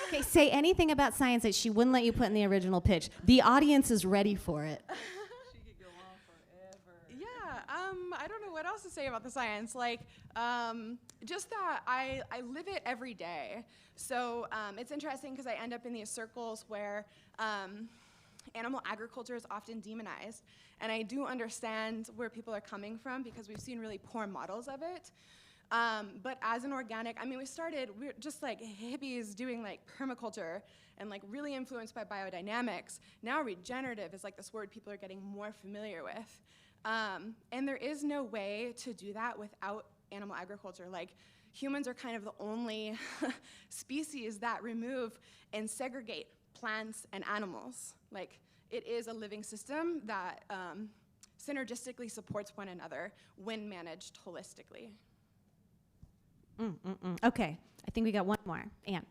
Okay, say anything about science that she wouldn't let you put in the original pitch. The audience is ready for it. She could go on forever. Yeah, I don't know what else to say about the science. Like, just that I live it every day. So it's interesting because I end up in these circles where animal agriculture is often demonized. And I do understand where people are coming from because we've seen really poor models of it. But as an organic, I mean, we're just like hippies doing like permaculture and like really influenced by biodynamics. Now regenerative is like this word people are getting more familiar with. And there is no way to do that without animal agriculture. Like, humans are kind of the only species that remove and segregate plants and animals. Like, it is a living system that synergistically supports one another when managed holistically. Okay, I think we got one more. Anne.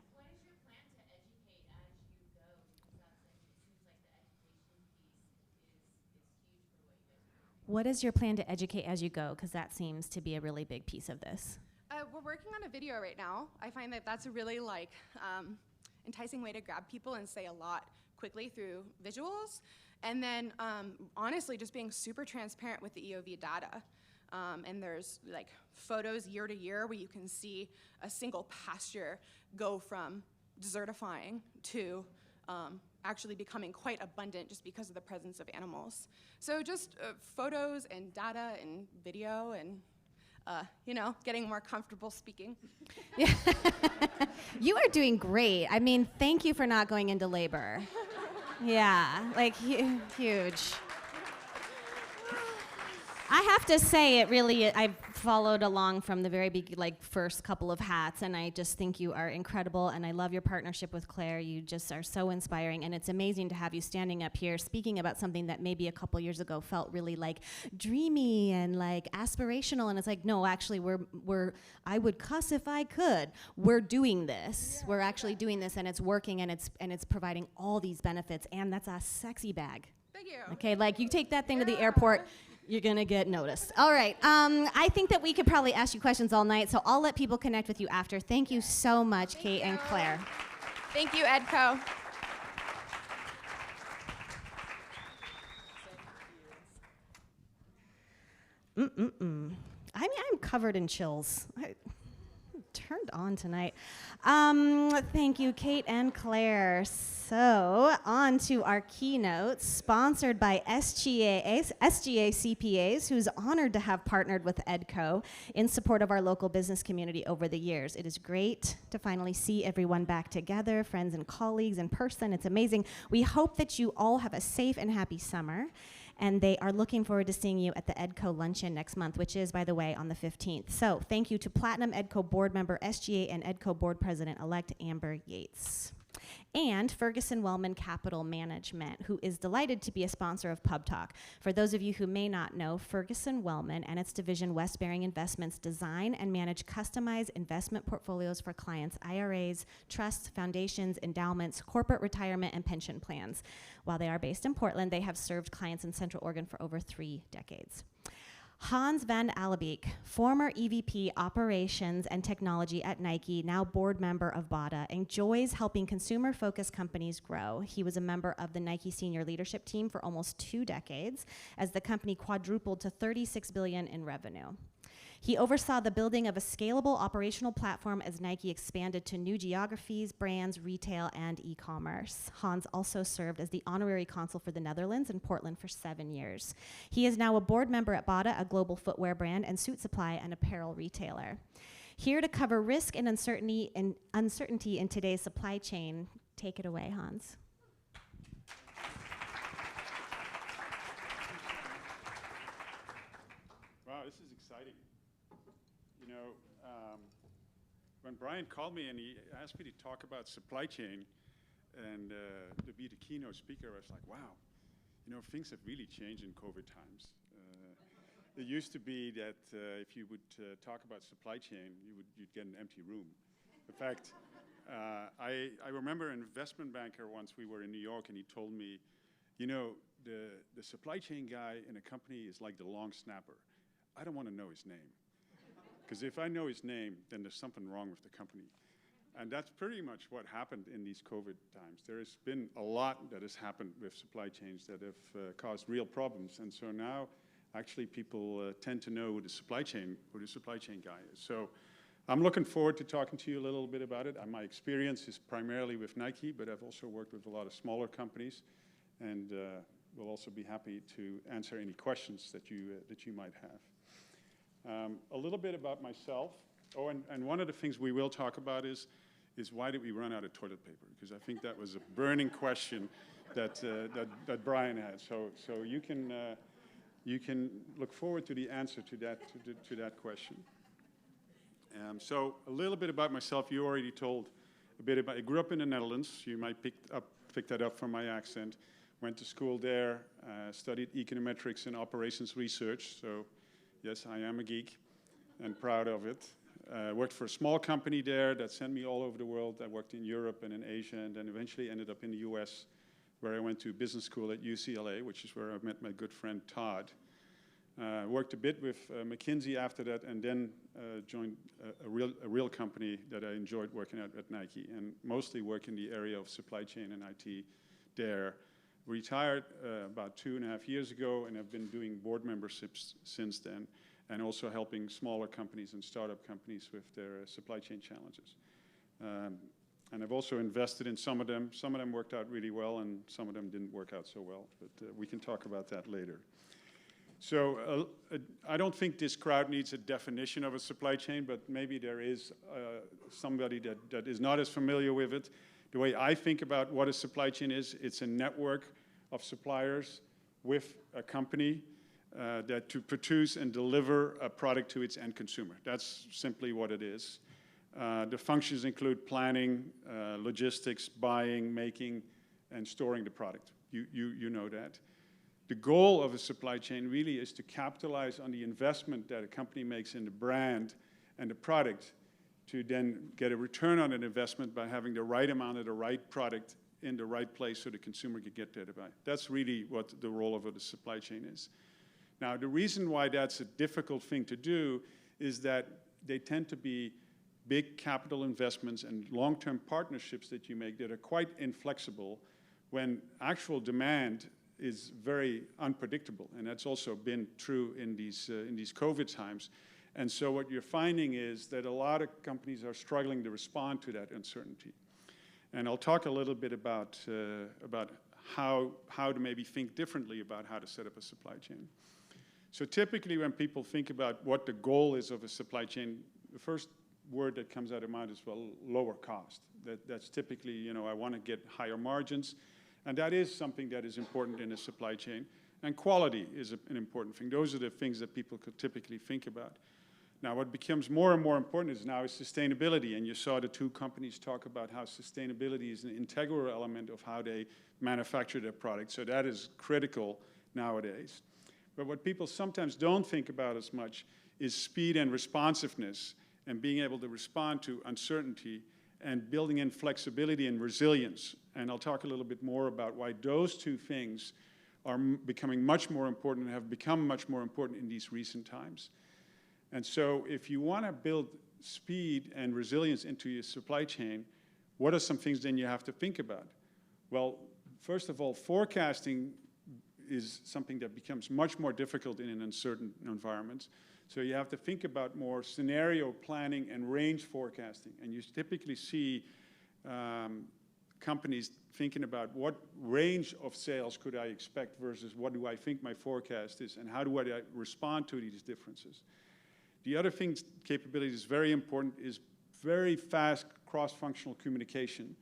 What is your plan to educate as you go? Because that's like, it seems like the education piece is huge for what you guys are doing. What is your plan to educate as you go? Because that seems to be a really big piece of this. We're working on a video right now. I find that that's a really enticing way to grab people and say a lot quickly through visuals. And then honestly, just being super transparent with the EOV data. And there's like photos year to year where you can see a single pasture go from desertifying to actually becoming quite abundant just because of the presence of animals. So just photos and data and video and getting more comfortable speaking. You are doing great. I mean, thank you for not going into labor. Yeah, like huge. I have to say, I've followed along from the very first couple of hats, and I just think you are incredible, and I love your partnership with Claire. You just are so inspiring, and it's amazing to have you standing up here speaking about something that maybe a couple years ago felt really dreamy and aspirational, and it's no, actually I would cuss if I could. We're doing this. Yeah. We're actually doing this, and it's working, and it's providing all these benefits, and that's a sexy bag. Thank you. Okay, you take that thing to the airport, you're gonna get noticed. All right, I think that we could probably ask you questions all night, so I'll let people connect with you after. Thank you so much, Kate and Claire. Thank you, EDCO. I mean, I'm covered in chills. I'm turned on tonight. Thank you, Kate and Claire. So, on to our keynote, sponsored by SGA CPAs, who's honored to have partnered with EDCO in support of our local business community over the years. It is great to finally see everyone back together, friends and colleagues in person. It's amazing. We hope that you all have a safe and happy summer. And they are looking forward to seeing you at the EDCO luncheon next month, which is, by the way, on the 15th. So thank you to Platinum EDCO board member SGA and EDCO board president-elect Amber Yates. And Ferguson Wellman Capital Management, who is delighted to be a sponsor of PubTalk. For those of you who may not know, Ferguson Wellman and its division West Bearing Investments design and manage customized investment portfolios for clients' IRAs, trusts, foundations, endowments, corporate retirement, and pension plans. While they are based in Portland, they have served clients in Central Oregon for over 3 decades. Hans van Alebeek, former EVP Operations and Technology at Nike, now board member of BADA, enjoys helping consumer-focused companies grow. He was a member of the Nike senior leadership team for almost 2 decades as the company quadrupled to $36 billion in revenue. He oversaw the building of a scalable operational platform as Nike expanded to new geographies, brands, retail, and e-commerce. Hans also served as the honorary consul for the Netherlands in Portland for 7 years. He is now a board member at BADA, a global footwear brand and suit supply and apparel retailer. Here to cover risk and uncertainty in today's supply chain, take it away, Hans. Wow, this is exciting. When Brian called me and he asked me to talk about supply chain and to be the keynote speaker, I was like, wow, things have really changed in COVID times. It used to be that if you would talk about supply chain, you'd get an empty room. In fact, I remember an investment banker once, we were in New York, and he told me, the supply chain guy in a company is like the long snapper. I don't want to know his name. Because if I know his name, then there's something wrong with the company. And that's pretty much what happened in these COVID times. There has been a lot that has happened with supply chains that have caused real problems. And so now, actually, people tend to know who the supply chain guy is. So I'm looking forward to talking to you a little bit about it. My experience is primarily with Nike, but I've also worked with a lot of smaller companies. And we'll also be happy to answer any questions that you might have. A little bit about myself. Oh, and one of the things we will talk about is why did we run out of toilet paper? Because I think that was a burning question that Brian had. So you can look forward to the answer to that question. So a little bit about myself. You already told a bit about. I grew up in the Netherlands. You might pick that up from my accent. Went to school there. Studied econometrics and operations research. So yes, I am a geek, and proud of it. Worked for a small company there that sent me all over the world. I worked in Europe and in Asia, and then eventually ended up in the US, where I went to business school at UCLA, which is where I met my good friend Todd. Worked a bit with McKinsey after that, and then joined a real company that I enjoyed working at Nike, and mostly work in the area of supply chain and IT there. Retired about 2.5 years ago, and have been doing board memberships since then, and also helping smaller companies and startup companies with their supply chain challenges. And I've also invested in some of them. Some of them worked out really well, and some of them didn't work out so well, but we can talk about that later. So I don't think this crowd needs a definition of a supply chain, but maybe there is somebody that is not as familiar with it. The way I think about what a supply chain is, it's a network of suppliers with a company that to produce and deliver a product to its end consumer. That's simply what it is. The functions include planning, logistics, buying, making, and storing the product. You know that. The goal of a supply chain really is to capitalize on the investment that a company makes in the brand and the product to then get a return on an investment by having the right amount of the right product in the right place so the consumer can get there to buy. That's really what the role of the supply chain is. Now, the reason why that's a difficult thing to do is that they tend to be big capital investments and long-term partnerships that you make that are quite inflexible when actual demand is very unpredictable, and that's also been true in these COVID times. And so what you're finding is that a lot of companies are struggling to respond to that uncertainty. And I'll talk a little bit about how to maybe think differently about how to set up a supply chain. So typically when people think about what the goal is of a supply chain, the first word that comes out of mind is, well, lower cost. That's typically, you know, I want to get higher margins. And that is something that is important in a supply chain. And quality is an important thing. Those are the things that people could typically think about. Now, what becomes more and more important is sustainability. And you saw the two companies talk about how sustainability is an integral element of how they manufacture their product. So that is critical nowadays. But what people sometimes don't think about as much is speed and responsiveness and being able to respond to uncertainty and building in flexibility and resilience. And I'll talk a little bit more about why those two things are becoming much more important and have become much more important in these recent times. And so if you want to build speed and resilience into your supply chain, what are some things then you have to think about? Well, first of all, forecasting is something that becomes much more difficult in an uncertain environment. So you have to think about more scenario planning and range forecasting. And you typically see companies thinking about what range of sales could I expect versus what do I think my forecast is, and how do I respond to these differences. The other thing, capability is very important, is very fast cross-functional communication,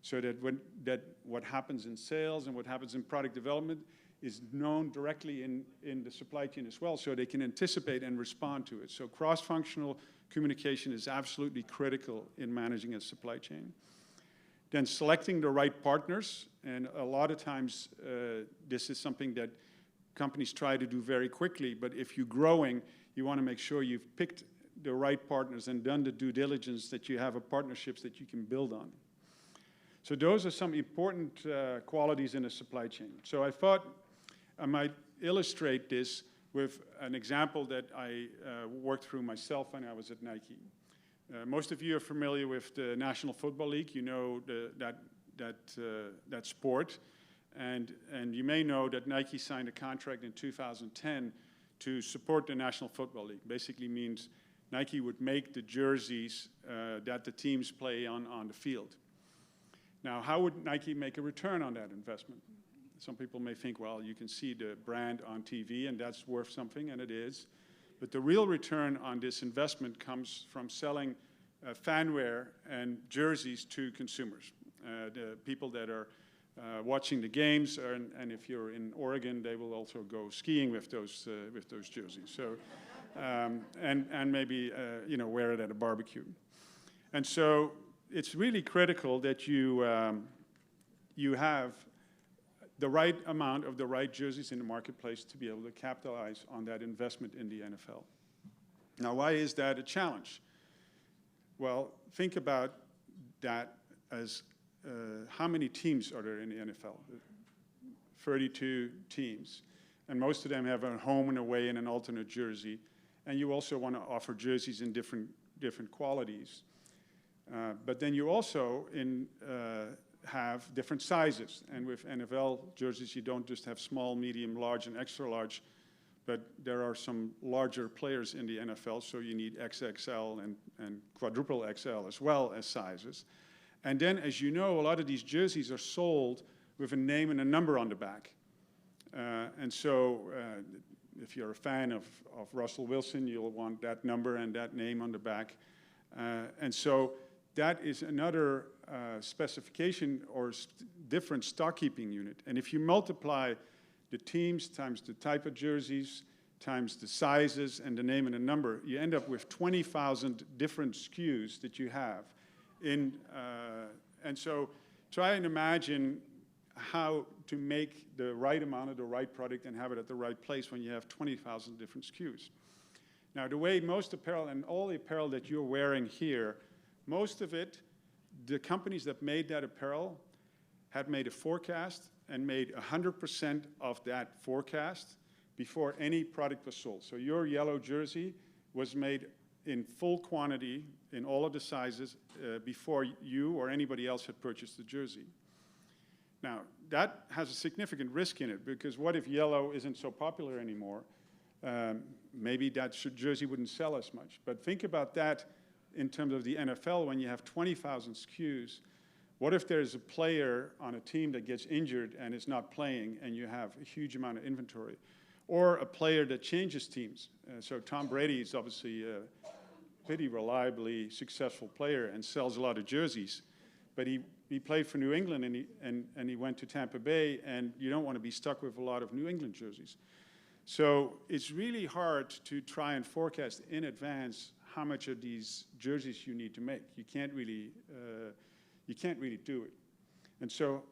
so that what happens in sales and what happens in product development is known directly in the supply chain as well, so they can anticipate and respond to it. So cross-functional communication is absolutely critical in managing a supply chain. Then selecting the right partners, and a lot of times this is something that companies try to do very quickly, but if you're growing, you want to make sure you've picked the right partners and done the due diligence that you have partnerships that you can build on. So those are some important qualities in a supply chain. So I thought I might illustrate this with an example that I worked through myself when I was at Nike. Most of you are familiar with the National Football League. You know that sport. And you may know that Nike signed a contract in 2010 to support the National Football League. Basically means Nike would make the jerseys that the teams play on the field. Now, how would Nike make a return on that investment? Some people may think, well, you can see the brand on TV, and that's worth something, and it is. But the real return on this investment comes from selling fanwear and jerseys to consumers, the people that are watching the games, and if you're in Oregon, they will also go skiing with those jerseys. So and maybe wear it at a barbecue. And so it's really critical that you have the right amount of the right jerseys in the marketplace to be able to capitalize on that investment in the NFL. Now, why is that a challenge? Well, think about that as how many teams are there in the NFL? 32 teams. And most of them have a home and away and an alternate jersey. And you also want to offer jerseys in different qualities. But then you also have different sizes. And with NFL jerseys, you don't just have small, medium, large, and extra large, but there are some larger players in the NFL, so you need XXL and quadruple XL as well as sizes. And then, as you know, a lot of these jerseys are sold with a name and a number on the back. And so if you're a fan of Russell Wilson, you'll want that number and that name on the back. And so that is another specification or different stock keeping unit. And if you multiply the teams times the type of jerseys times the sizes and the name and the number, you end up with 20,000 different SKUs that you have. And so try and imagine how to make the right amount of the right product and have it at the right place when you have 20,000 different SKUs. Now, the way most apparel and all the apparel that you're wearing here, most of it, the companies that made that apparel had made a forecast and made 100% of that forecast before any product was sold. So your yellow jersey was made in full quantity in all of the sizes before you or anybody else had purchased the jersey. Now, that has a significant risk in it, because what if yellow isn't so popular anymore? Maybe that jersey wouldn't sell as much. But think about that in terms of the NFL when you have 20,000 SKUs. What if there's a player on a team that gets injured and is not playing and you have a huge amount of inventory? Or a player that changes teams. So Tom Brady is obviously a pretty reliably successful player and sells a lot of jerseys. But he played for New England and he went to Tampa Bay, and you don't want to be stuck with a lot of New England jerseys. So it's really hard to try and forecast in advance how much of these jerseys you need to make. You can't really do it. And so,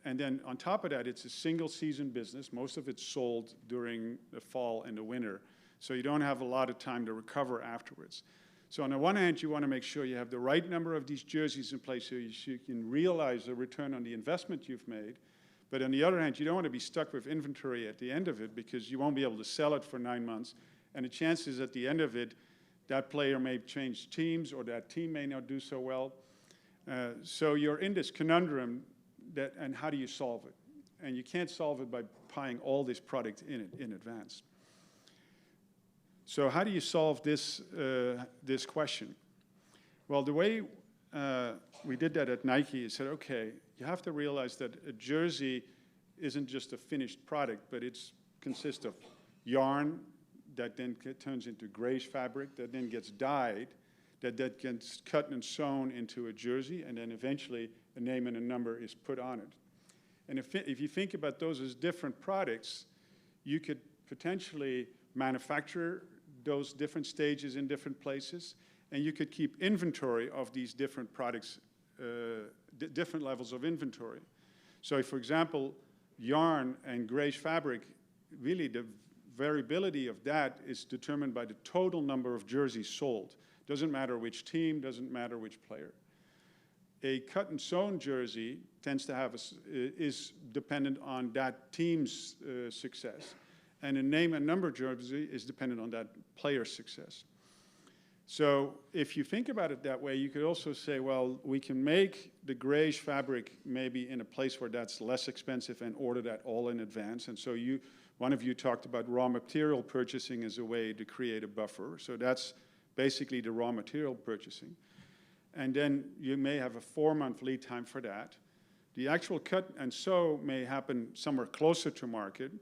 and then on top of that, it's a single season business. Most of it's sold during the fall and the winter. So you don't have a lot of time to recover afterwards. So on the one hand, you want to make sure you have the right number of these jerseys in place so you can realize the return on the investment you've made. But on the other hand, you don't want to be stuck with inventory at the end of it, because you won't be able to sell it for 9 months. And the chances at the end of it, that player may change teams or that team may not do so well. So you're in this conundrum and how do you solve it? And you can't solve it by buying all this product in advance. So how do you solve this question? Well, the way we did that at Nike is said, okay, you have to realize that a jersey isn't just a finished product, but it consists of yarn that then turns into grayish fabric, that then gets dyed, that gets cut and sewn into a jersey, and then eventually a name and a number is put on it. And if you think about those as different products, you could potentially manufacture those different stages in different places, and you could keep inventory of these different products, different levels of inventory. So if, for example, yarn and grayish fabric, really the variability of that is determined by the total number of jerseys sold. Doesn't matter which team, doesn't matter which player. A cut and sewn jersey tends to have is dependent on that team's success. And a name and number jersey is dependent on that player's success. So if you think about it that way, you could also say, well, we can make the grayish fabric maybe in a place where that's less expensive and order that all in advance. And so one of you talked about raw material purchasing as a way to create a buffer. So that's basically the raw material purchasing. And then you may have a 4-month lead time for that. The actual cut and sew may happen somewhere closer to market,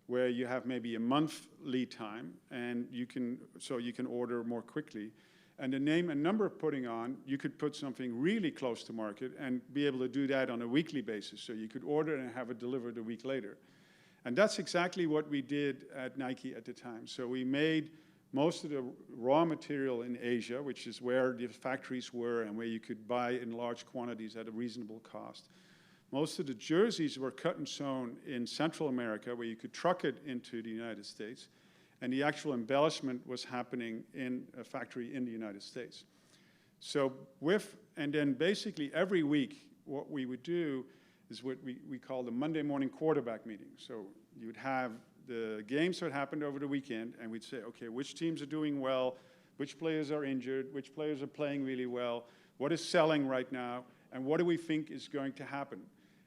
where you have maybe a month lead time, and you can order more quickly. And the name and number putting on, you could put something really close to market and be able to do that on a weekly basis. So you could order and have it delivered a week later. And that's exactly what we did at Nike at the time. So we made most of the raw material in Asia, which is where the factories were and where you could buy in large quantities at a reasonable cost. Most of the jerseys were cut and sewn in Central America, where you could truck it into the United States. And the actual embellishment was happening in a factory in the United States. So and then basically every week, what we would do is what we call the Monday morning quarterback meeting. So you would have the games that happened over the weekend, and we'd say, okay, which teams are doing well, which players are injured, which players are playing really well, what is selling right now, and what do we think is going to happen?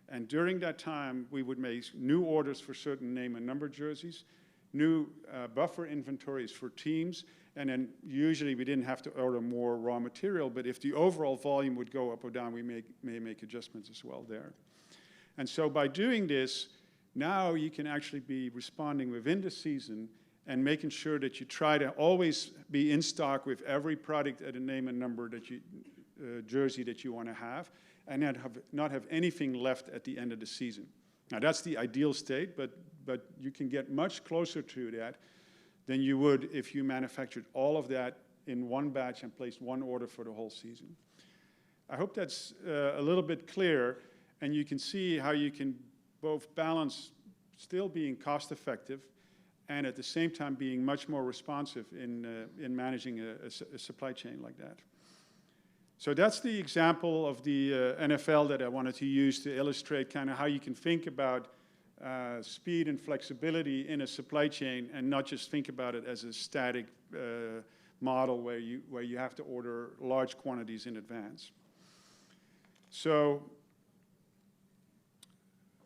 And during that time, we would make new orders for certain name and number jerseys, new buffer inventories for teams, and then usually we didn't have to order more raw material, but if the overall volume would go up or down, we may make adjustments as well there. And so by doing this, now you can actually be responding within the season and making sure that you try to always be in stock with every product at a name and number that jersey that you want to have, and not have anything left at the end of the season. Now that's the ideal state, but you can get much closer to that than you would if you manufactured all of that in one batch and placed one order for the whole season. I hope that's a little bit clear, and you can see how you can both balance still being cost effective and at the same time being much more responsive in managing a supply chain like that. So that's the example of the NFL that I wanted to use to illustrate kind of how you can think about speed and flexibility in a supply chain and not just think about it as a static model where you have to order large quantities in advance. So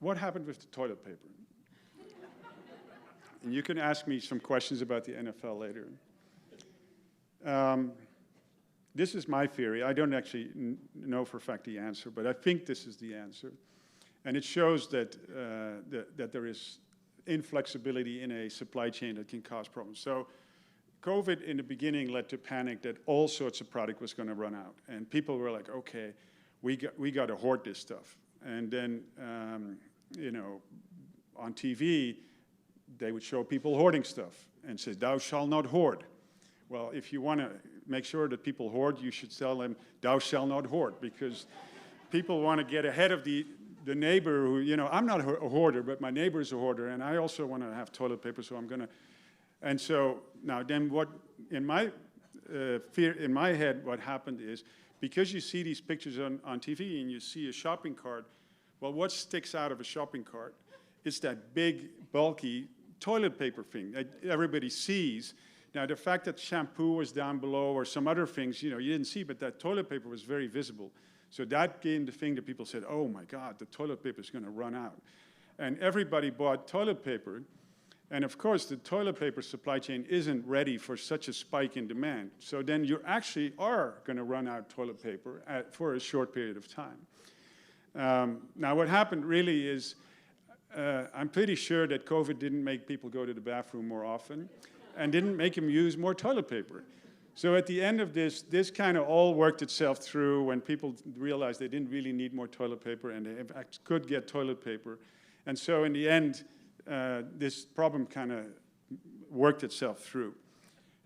what happened with the toilet paper? And you can ask me some questions about the NFL later. This is my theory. I don't actually know for a fact the answer, but I think this is the answer. And it shows that, that there is inflexibility in a supply chain that can cause problems. So COVID in the beginning led to panic that all sorts of product was going to run out. And people were like, okay, we got to hoard this stuff. And then, you know, on TV, they would show people hoarding stuff and say, thou shalt not hoard. Well, if you want to make sure that people hoard, you should tell them, thou shalt not hoard, because people want to get ahead of the neighbor who, you know, I'm not a hoarder, but my neighbor is a hoarder, and I also want to have toilet paper, so I'm going to. And so now then what, in my head, what happened is, because you see these pictures on TV and you see a shopping cart, well, what sticks out of a shopping cart? It's that big, bulky toilet paper thing that everybody sees. Now, the fact that shampoo was down below or some other things, you know, you didn't see, but that toilet paper was very visible. So that became the thing that people said, oh my God, the toilet paper is going to run out. And everybody bought toilet paper. And of course, the toilet paper supply chain isn't ready for such a spike in demand. So then you actually are going to run out of toilet paper for a short period of time. Now, what happened really is, I'm pretty sure that COVID didn't make people go to the bathroom more often and didn't make them use more toilet paper. So at the end of this kind of all worked itself through when people realized they didn't really need more toilet paper and they in fact could get toilet paper. And so in the end, this problem kind of worked itself through.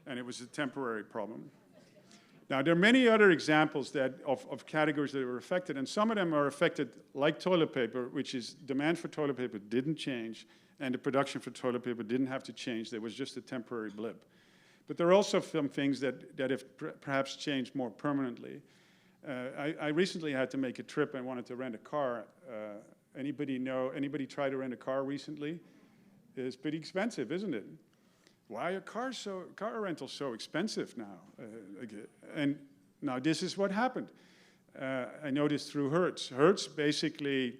And it was a temporary problem. Now, there are many other examples of categories that were affected, and some of them are affected like toilet paper, which is demand for toilet paper didn't change, and the production for toilet paper didn't have to change. There was just a temporary blip. But there are also some things that have perhaps changed more permanently. I recently had to make a trip and wanted to rent a car. Anybody try to rent a car recently? It's pretty expensive, isn't it? Why are car rentals so expensive now? And now this is what happened. I noticed through Hertz. Hertz basically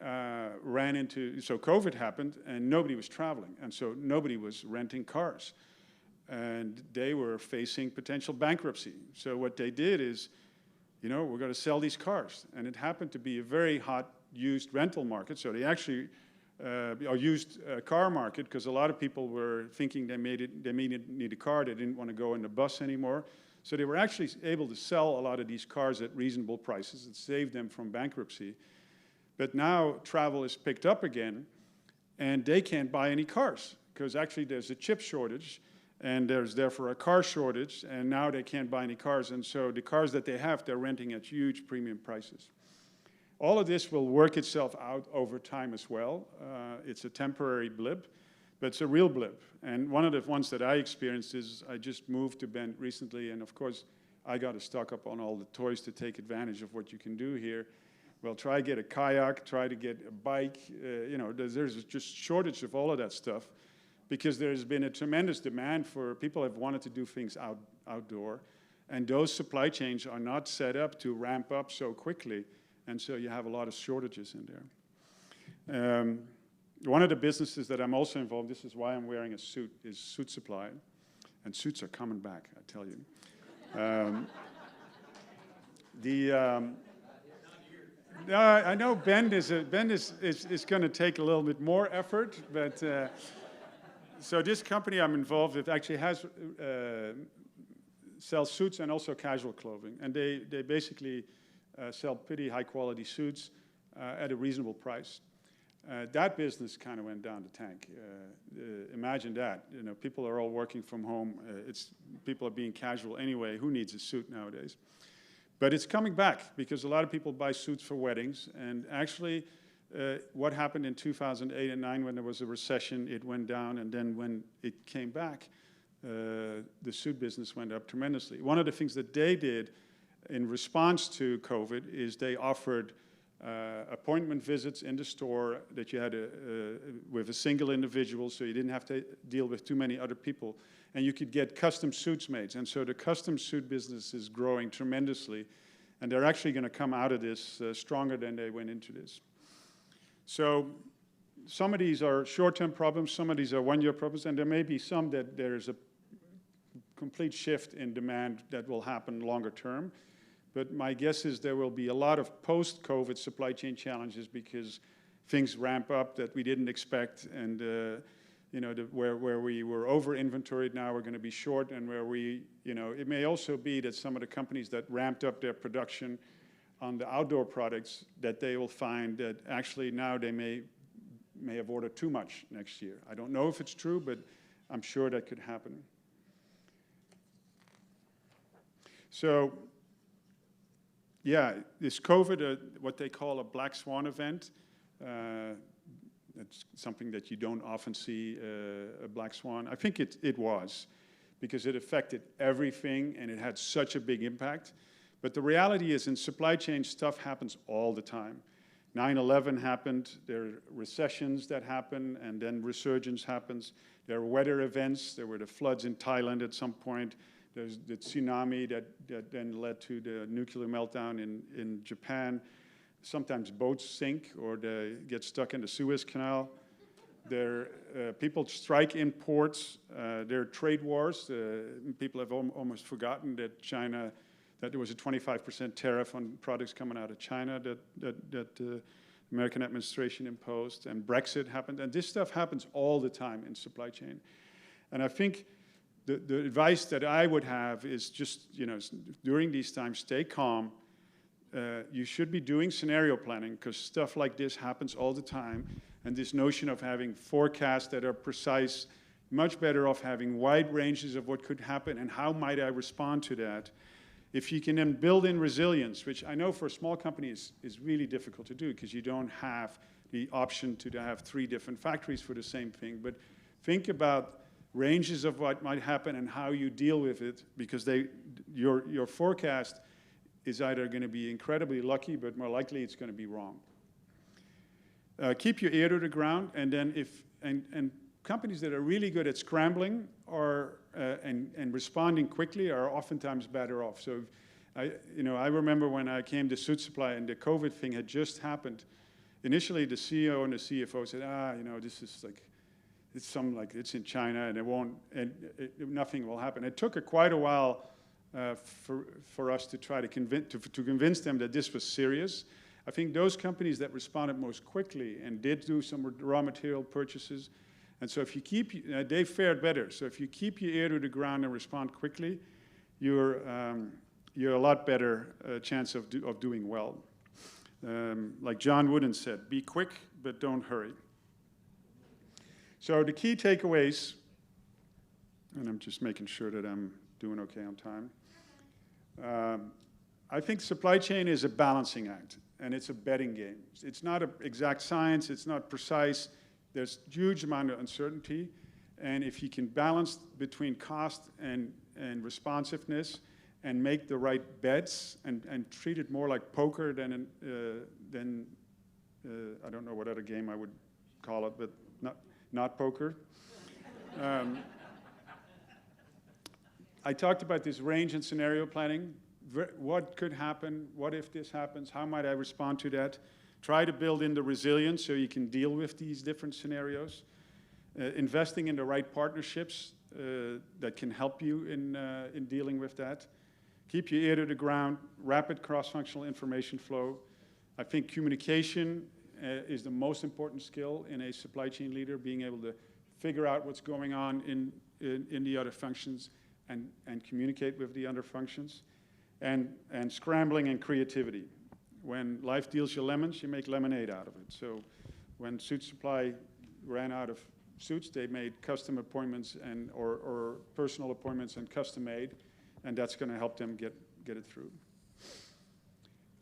ran into, so COVID happened and nobody was traveling. And so nobody was renting cars. And they were facing potential bankruptcy. So what they did is, you know, we're going to sell these cars. And it happened to be a very hot used rental market. So they actually, a used car market, because a lot of people were thinking they may need a car. They didn't want to go in the bus anymore. So they were actually able to sell a lot of these cars at reasonable prices. It saved them from bankruptcy. But now travel is picked up again, and they can't buy any cars, because actually there's a chip shortage. And there's therefore a car shortage, and now they can't buy any cars. And so the cars that they have, they're renting at huge premium prices. All of this will work itself out over time as well. It's a temporary blip, but it's a real blip. And one of the ones that I experienced is I just moved to Bend recently, and of course, I got to stock up on all the toys to take advantage of what you can do here. Well, try to get a kayak, try to get a bike. There's just shortage of all of that stuff because there's been a tremendous demand for people have wanted to do things outdoor. And those supply chains are not set up to ramp up so quickly. And so you have a lot of shortages in there. One of the businesses that I'm also involved, this is why I'm wearing a suit, is suit supply. And suits are coming back, I tell you. I know Bend is going to take a little bit more effort, but so this company I'm involved with actually has sells suits and also casual clothing, and they basically sell pretty high quality suits at a reasonable price. That business kind of went down the tank. Imagine that. People are all working from home. People are being casual anyway. Who needs a suit nowadays? But it's coming back because a lot of people buy suits for weddings. And actually, what happened in 2008 and 9 when there was a recession, it went down. And then when it came back, the suit business went up tremendously. One of the things that they did in response to COVID is they offered appointment visits in the store that you had with a single individual, so you didn't have to deal with too many other people, and you could get custom suits made. And so the custom suit business is growing tremendously, and they're actually going to come out of this stronger than they went into this. So some of these are short-term problems, some of these are one-year problems, and there may be some that there's a complete shift in demand that will happen longer term. But my guess is there will be a lot of post-COVID supply chain challenges because things ramp up that we didn't expect, and where we were over-inventoried now we're going to be short, and where it may also be that some of the companies that ramped up their production on the outdoor products that they will find that actually now they may have ordered too much next year. I don't know if it's true, but I'm sure that could happen. So, yeah, this COVID, what they call a black swan event, that's something that you don't often see, a black swan. I think it was, because it affected everything and it had such a big impact. But the reality is in supply chain, stuff happens all the time. 9/11 happened, there are recessions that happen, and then resurgence happens. There are weather events, there were the floods in Thailand at some point. There's the tsunami that then led to the nuclear meltdown in Japan. Sometimes boats sink or they get stuck in the Suez Canal. People strike in ports. There are trade wars. People have almost forgotten that there was a 25% tariff on products coming out of China that the American administration imposed, and Brexit happened. And this stuff happens all the time in supply chain. And I think the advice that I would have is just, during these times, stay calm. You should be doing scenario planning because stuff like this happens all the time. And this notion of having forecasts that are precise, much better off having wide ranges of what could happen and how might I respond to that. If you can then build in resilience, which I know for a small company is really difficult to do because you don't have the option to have 3 different factories for the same thing. But think about ranges of what might happen and how you deal with it, because your forecast is either going to be incredibly lucky, but more likely it's going to be wrong. Keep your ear to the ground, and then and companies that are really good at scrambling and responding quickly are oftentimes better off. So, I remember when I came to Suit Supply and the COVID thing had just happened. Initially, the CEO and the CFO said, this is like. It's in China and nothing will happen. It took quite a while for us to try to convince them that this was serious. I think those companies that responded most quickly and did do some raw material purchases, and so if you they fared better. So if you keep your ear to the ground and respond quickly, you're a lot better chance of doing well. Like John Wooden said, be quick, but don't hurry. So the key takeaways and I'm just making sure that I'm doing okay on time. I think supply chain is a balancing act, and it's a betting game. It's not an exact science, it's not precise. There's huge amount of uncertainty, and if you can balance between cost and responsiveness and make the right bets and treat it more like poker than I don't know what other game I would call it, but not poker. I talked about this range and scenario planning. What could happen? What if this happens? How might I respond to that? Try to build in the resilience so you can deal with these different scenarios. Investing in the right partnerships that can help you in dealing with that. Keep your ear to the ground, rapid cross-functional information flow. I think communication is the most important skill in a supply chain leader, being able to figure out what's going on in the other functions and communicate with the other functions. And scrambling and creativity. When life deals you lemons, you make lemonade out of it. So when Suit Supply ran out of suits, they made custom appointments or personal appointments and custom made, and that's going to help them get it through.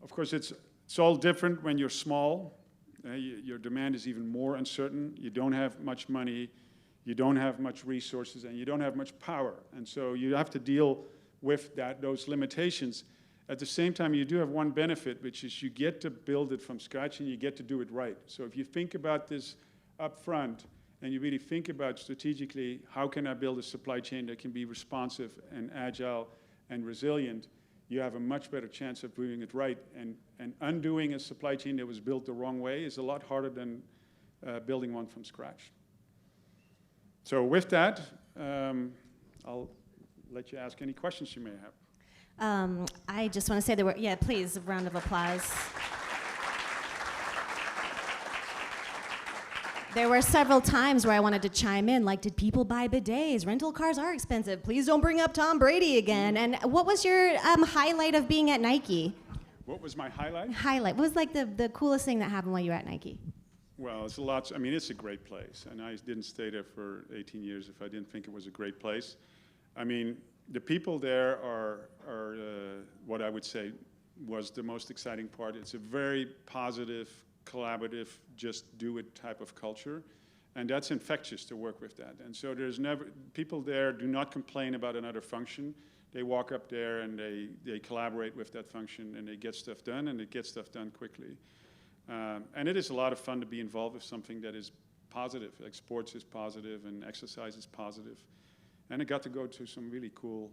Of course, it's all different when you're small. Your demand is even more uncertain. You don't have much money, you don't have much resources, and you don't have much power. And so you have to deal with those limitations. At the same time, you do have one benefit, which is you get to build it from scratch and you get to do it right. So if you think about this up front and you really think about strategically, how can I build a supply chain that can be responsive and agile and resilient, you have a much better chance of doing it right. And undoing a supply chain that was built the wrong way is a lot harder than building one from scratch. So with that, I'll let you ask any questions you may have. I just want to say yeah, please, a round of applause. There were several times where I wanted to chime in, like, did people buy bidets? Rental cars are expensive. Please don't bring up Tom Brady again. And what was your highlight of being at Nike? What was my highlight? What was like the coolest thing that happened while you were at Nike? Well, it's a lot. I mean, it's a great place. And I didn't stay there for 18 years if I didn't think it was a great place. I mean, the people there are what I would say was the most exciting part. It's a very positive, collaborative, just do it type of culture. And that's infectious to work with that. And so people there do not complain about another function. They walk up there and they collaborate with that function and they get stuff done, and they get stuff done quickly. And it is a lot of fun to be involved with something that is positive, like sports is positive and exercise is positive. And I got to go to some really cool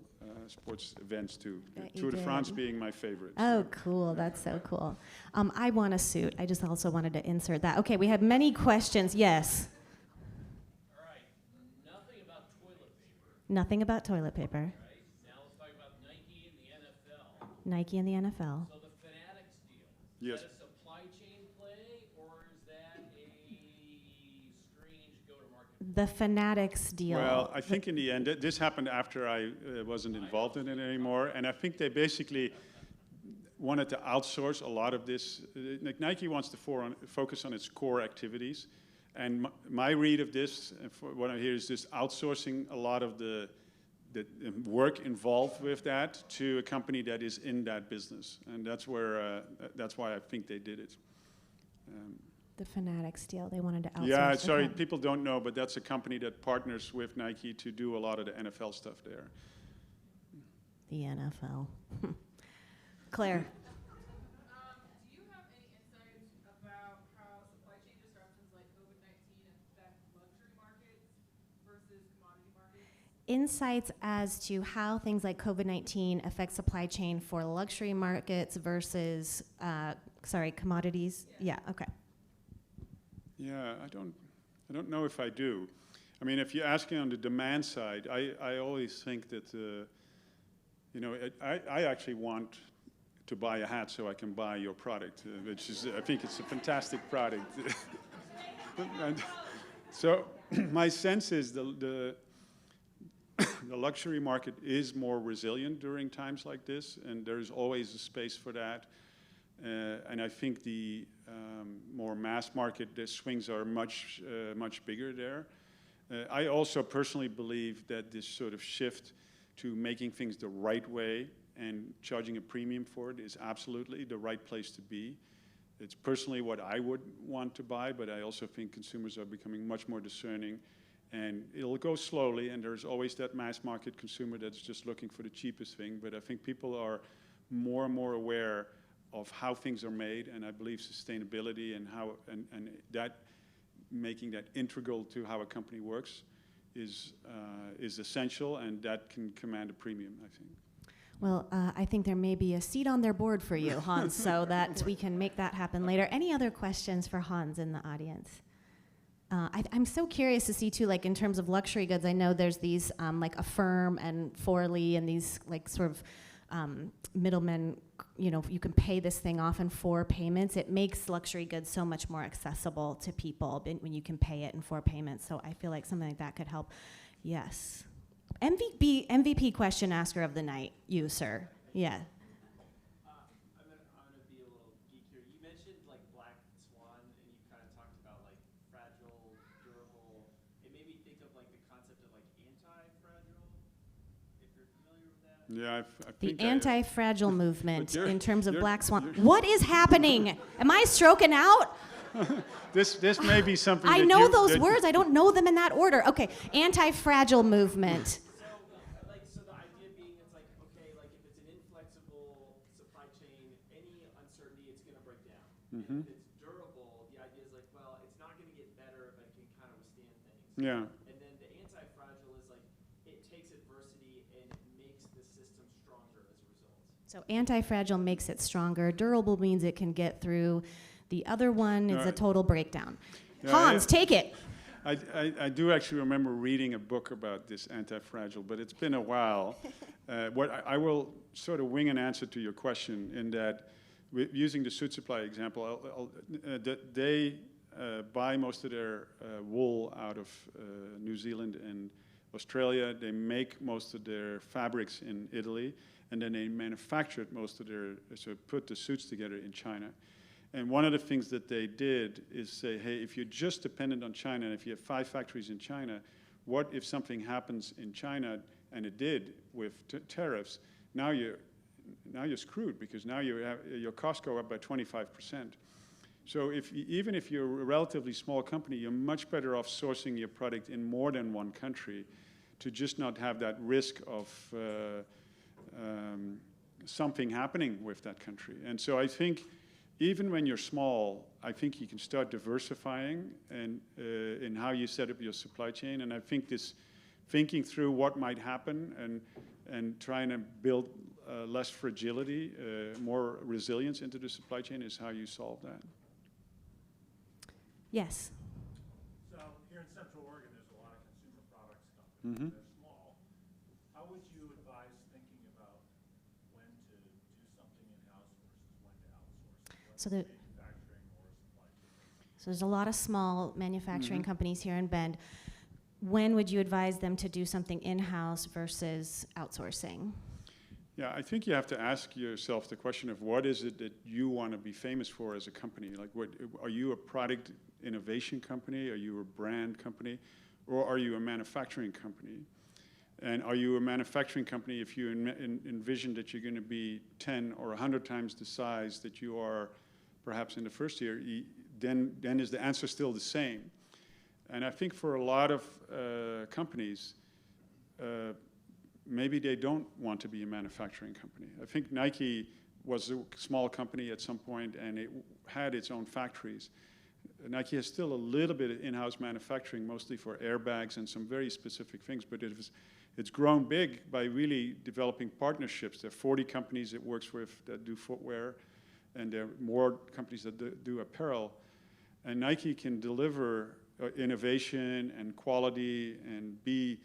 sports events too. Tour de France being my favorite. Oh, cool. That's so cool. I want a suit. I just also wanted to insert that. Okay, we have many questions. Yes? All right. Nothing about toilet paper. Nothing about toilet paper. Right. Now let's talk about Nike and the NFL. Nike and the NFL. So the Fanatics deal. Yes. Is that a supply chain play, or is that a strange go-to-market? The Fanatics deal. Well, I think in the end, this happened after I wasn't involved in it anymore, and I think they basically wanted to outsource a lot of this. Nike wants to focus on its core activities, and my read of this, what I hear, is just outsourcing a lot of the work involved with that to a company that is in that business, and that's why I think they did it. The Fanatics deal, they wanted to outsource. Yeah, sorry, people don't know, but that's a company that partners with Nike to do a lot of the NFL stuff there. The NFL. Claire. Do you have any insights about how supply chain disruptions like COVID-19 affect luxury markets versus commodity markets? Insights as to how things like COVID-19 affect supply chain for luxury markets versus, commodities? Yeah, okay. Yeah, I don't know if I do. I mean, if you're asking on the demand side, I always think that, I actually want to buy a hat so I can buy your product, which is, I think it's a fantastic product. So my sense is the luxury market is more resilient during times like this, and there's always a space for that. And I think the more mass market, the swings are much bigger there. I also personally believe that this sort of shift to making things the right way and charging a premium for it is absolutely the right place to be. It's personally what I would want to buy, but I also think consumers are becoming much more discerning, and it'll go slowly, and there's always that mass market consumer that's just looking for the cheapest thing, but I think people are more and more aware of how things are made, and I believe sustainability and how and that making that integral to how a company works is essential, and that can command a premium, I think. Well, I think there may be a seat on their board for you, Hans, so that we can make that happen later. Any other questions for Hans in the audience? I'm so curious to see too, like in terms of luxury goods, I know there's these like Affirm and Forley and these like sort of middlemen, you know, you can pay this thing off in 4 payments. It makes luxury goods so much more accessible to people when you can pay it in 4 payments. So I feel like something like that could help. Yes. MVP question asker of the night, you, sir. Yeah. I'm gonna be a little geek here. You mentioned like black swan, and you kind of talked about like fragile, durable. It made me think of like the concept of like anti-fragile, if you're familiar with that. Yeah, I The think anti-fragile movement you're- in terms of you're- black swan. you're- What is happening? Am I stroking out? This may be something I that know you- those that- words. I don't know them in that order. Okay, anti-fragile movement. So the idea being, it's like, okay, like if it's an inflexible supply chain, any uncertainty, it's going to break down. Mhm. If it's durable, the idea is like, well, it's not going to get better, but it can kind of withstand things. Yeah. And then the anti-fragile is like, it takes adversity and it makes the system stronger as a result. So anti-fragile makes it stronger. Durable means it can get through. The other one is a total breakdown. Yeah, Hans, take it. I do actually remember reading a book about this anti-fragile, but it's been a while. I will sort of wing an answer to your question in that, using the suit supply example, they buy most of their wool out of New Zealand and Australia. They make most of their fabrics in Italy, and then they manufacture most of their, so put the suits together in China. And one of the things that they did is say, hey, if you're just dependent on China, and if you have 5 factories in China, what if something happens in China, and it did with tariffs, now you're screwed, because now your costs go up by 25%. So even if you're a relatively small company, you're much better off sourcing your product in more than one country to just not have that risk of something happening with that country. And so I think even when you're small, I think you can start diversifying and in how you set up your supply chain. And I think this thinking through what might happen and trying to build less fragility, more resilience into the supply chain is how you solve that. Yes. So here in Central Oregon, there's a lot of consumer products companies. Mm-hmm. They're small. How would you advise thinking about when to do something in-house versus when to outsource? So there's a lot of small manufacturing companies here in Bend. When would you advise them to do something in-house versus outsourcing? Yeah, I think you have to ask yourself the question of what is it that you want to be famous for as a company? Like, what are you a product innovation company? Are you a brand company? Or are you a manufacturing company? And are you a manufacturing company if you envision that you're going to be 10 or 100 times the size that you are perhaps in the first year, then is the answer still the same? And I think for a lot of companies, maybe they don't want to be a manufacturing company. I think Nike was a small company at some point, and it had its own factories. Nike has still a little bit of in-house manufacturing, mostly for airbags and some very specific things, but it's grown big by really developing partnerships. There are 40 companies it works with that do footwear, and there are more companies that do apparel. And Nike can deliver innovation and quality and be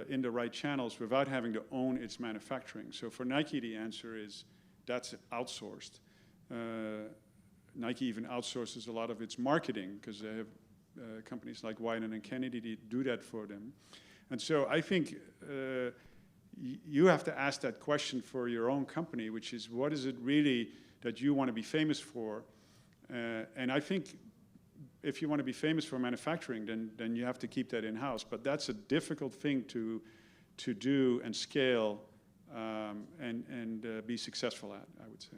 in the right channels without having to own its manufacturing. So for Nike, the answer is that's outsourced. Nike even outsources a lot of its marketing because they have companies like Wieden and Kennedy that do that for them. And so I think you have to ask that question for your own company, which is what is it really that you want to be famous for? And I think if you want to be famous for manufacturing, then you have to keep that in-house. But that's a difficult thing to do and scale and be successful at, I would say.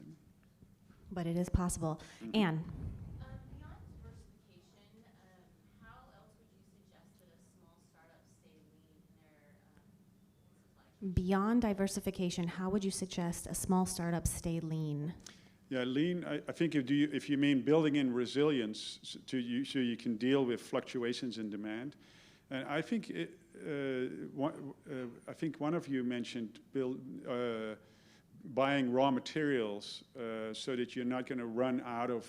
But it is possible. Anne. Beyond diversification, how else would you suggest that a small startup stay lean in their supply chain? Beyond diversification, how would you suggest a small startup stay lean? Yeah, lean, I think if you mean building in resilience so you can deal with fluctuations in demand. And I think I think one of you mentioned buying raw materials so that you're not going to run out of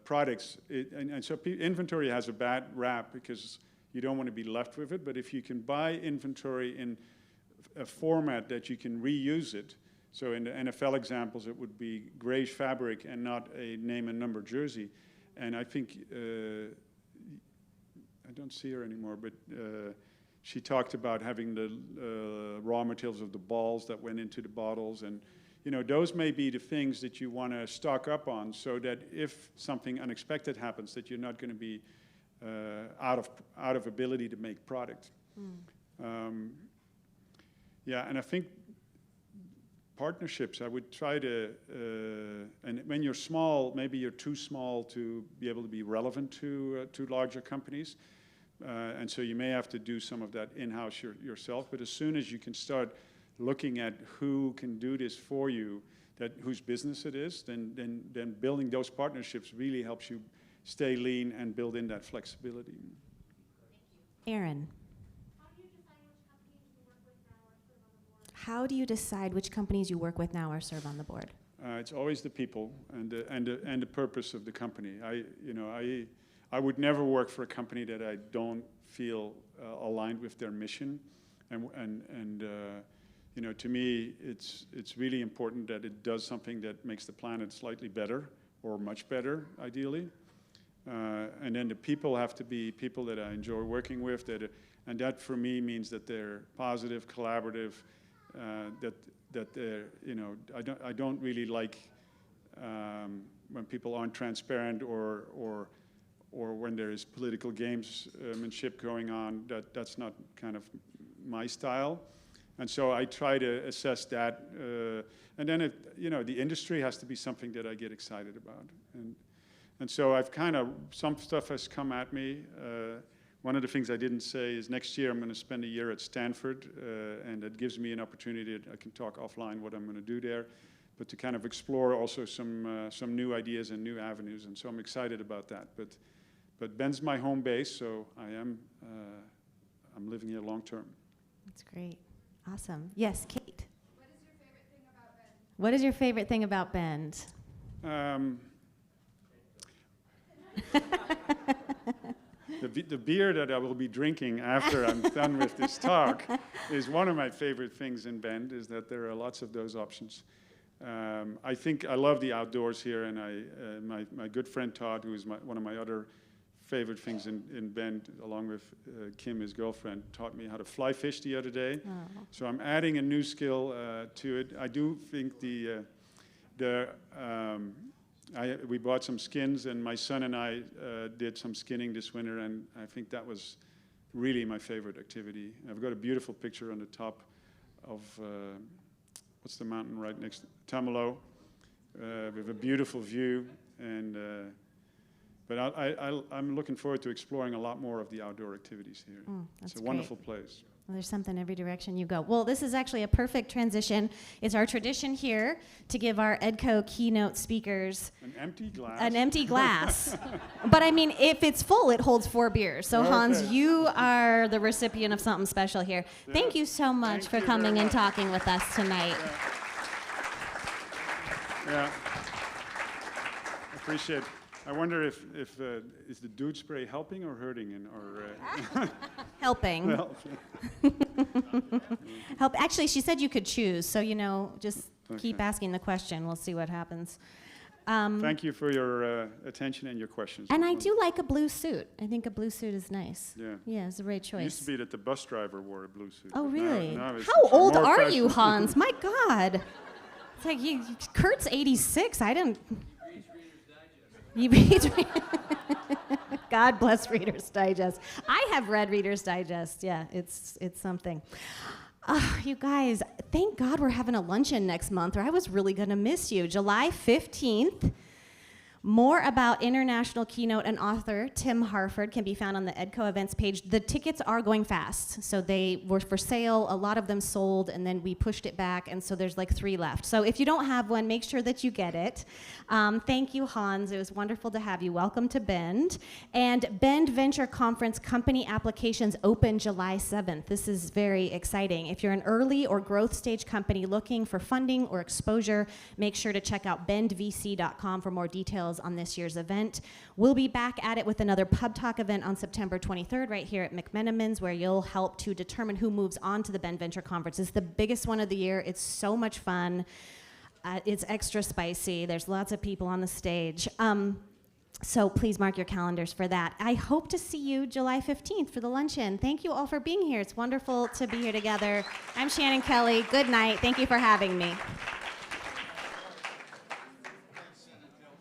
products. And so inventory has a bad rap because you don't want to be left with it. But if you can buy inventory in a format that you can reuse it, so in the NFL examples, it would be grayish fabric and not a name and number jersey. And I think, I don't see her anymore, but she talked about having the raw materials of the balls that went into the bottles. And, you know, those may be the things that you want to stock up on so that if something unexpected happens, that you're not going to be out of ability to make product. Yeah, and I think partnerships, I would try to, and when you're small, maybe you're too small to be able to be relevant to larger companies. And so you may have to do some of that in-house yourself. But as soon as you can start looking at who can do this for you, whose business it is, then building those partnerships really helps you stay lean and build in that flexibility. Aaron. How do you decide which companies you work with now or serve on the board? It's always the people and the purpose of the company. I would never work for a company that I don't feel aligned with their mission, and you know, to me, it's really important that it does something that makes the planet slightly better or much better, ideally. And then the people have to be people that I enjoy working with, and that for me means that they're positive, collaborative. That they're, you know, I don't really like when people aren't transparent or when there is political gamesmanship going on. That's not kind of my style, and so I try to assess that. And then you know, the industry has to be something that I get excited about, and so I've kind of, some stuff has come at me. One of the things I didn't say is next year I'm going to spend a year at Stanford, and it gives me an opportunity. I can talk offline what I'm going to do there, but to kind of explore also some new ideas and new avenues, and so I'm excited about that. But Ben's my home base, so I'm living here long term. That's great, awesome. Yes, Kate. What is your favorite thing about Bend? What is your favorite thing about Bend? The beer that I will be drinking after I'm done with this talk is one of my favorite things in Bend, is that there are lots of those options. I think I love the outdoors here, and my good friend Todd, who is one of my other favorite things in Bend, along with Kim, his girlfriend, taught me how to fly fish the other day. Oh. So I'm adding a new skill to it. I do think we bought some skins, and my son and I did some skinning this winter, and I think that was really my favorite activity. I've got a beautiful picture on the top of, what's the mountain right next to Tamalo, with a beautiful view, and but I'm looking forward to exploring a lot more of the outdoor activities here. It's a wonderful place. Well, there's something every direction you go. Well, this is actually a perfect transition. It's our tradition here to give our EDCO keynote speakers an empty glass. An empty glass. But I mean, if it's full, it holds 4 beers. So okay. Hans, you are the recipient of something special here. Yeah. Thank you so much for coming and talking with us tonight. Yeah. Appreciate it. I wonder if is the dude spray helping or hurting, or helping. Help. Actually, she said you could choose, so just keep asking the question. We'll see what happens. Thank you for your attention and your questions. And I do like a blue suit. I think a blue suit is nice. Yeah. Yeah, it's a great choice. It used to be that the bus driver wore a blue suit. Oh, really? Now How old are you, Hans? My God. It's like Kurt's 86. I didn't. You read. God bless Reader's Digest. I have read Reader's Digest. Yeah, it's something. You guys, thank God we're having a luncheon next month, or I was really going to miss you. July 15th. More about international keynote and author Tim Harford can be found on the EDCO events page. The tickets are going fast, so they were for sale. A lot of them sold, and then we pushed it back, and so there's like 3 left. So if you don't have one, make sure that you get it. Thank you, Hans. It was wonderful to have you. Welcome to Bend. And Bend Venture Conference company applications open July 7th. This is very exciting. If you're an early or growth stage company looking for funding or exposure, make sure to check out bendvc.com for more details on this year's event. We'll be back at it with another PubTalk event on September 23rd right here at McMenamins, where you'll help to determine who moves on to the Bend Venture Conference. It's the biggest one of the year. It's so much fun. It's extra spicy. There's lots of people on the stage. So please mark your calendars for that. I hope to see you July 15th for the luncheon. Thank you all for being here. It's wonderful to be here together. I'm Shannon Kelly. Good night. Thank you for having me.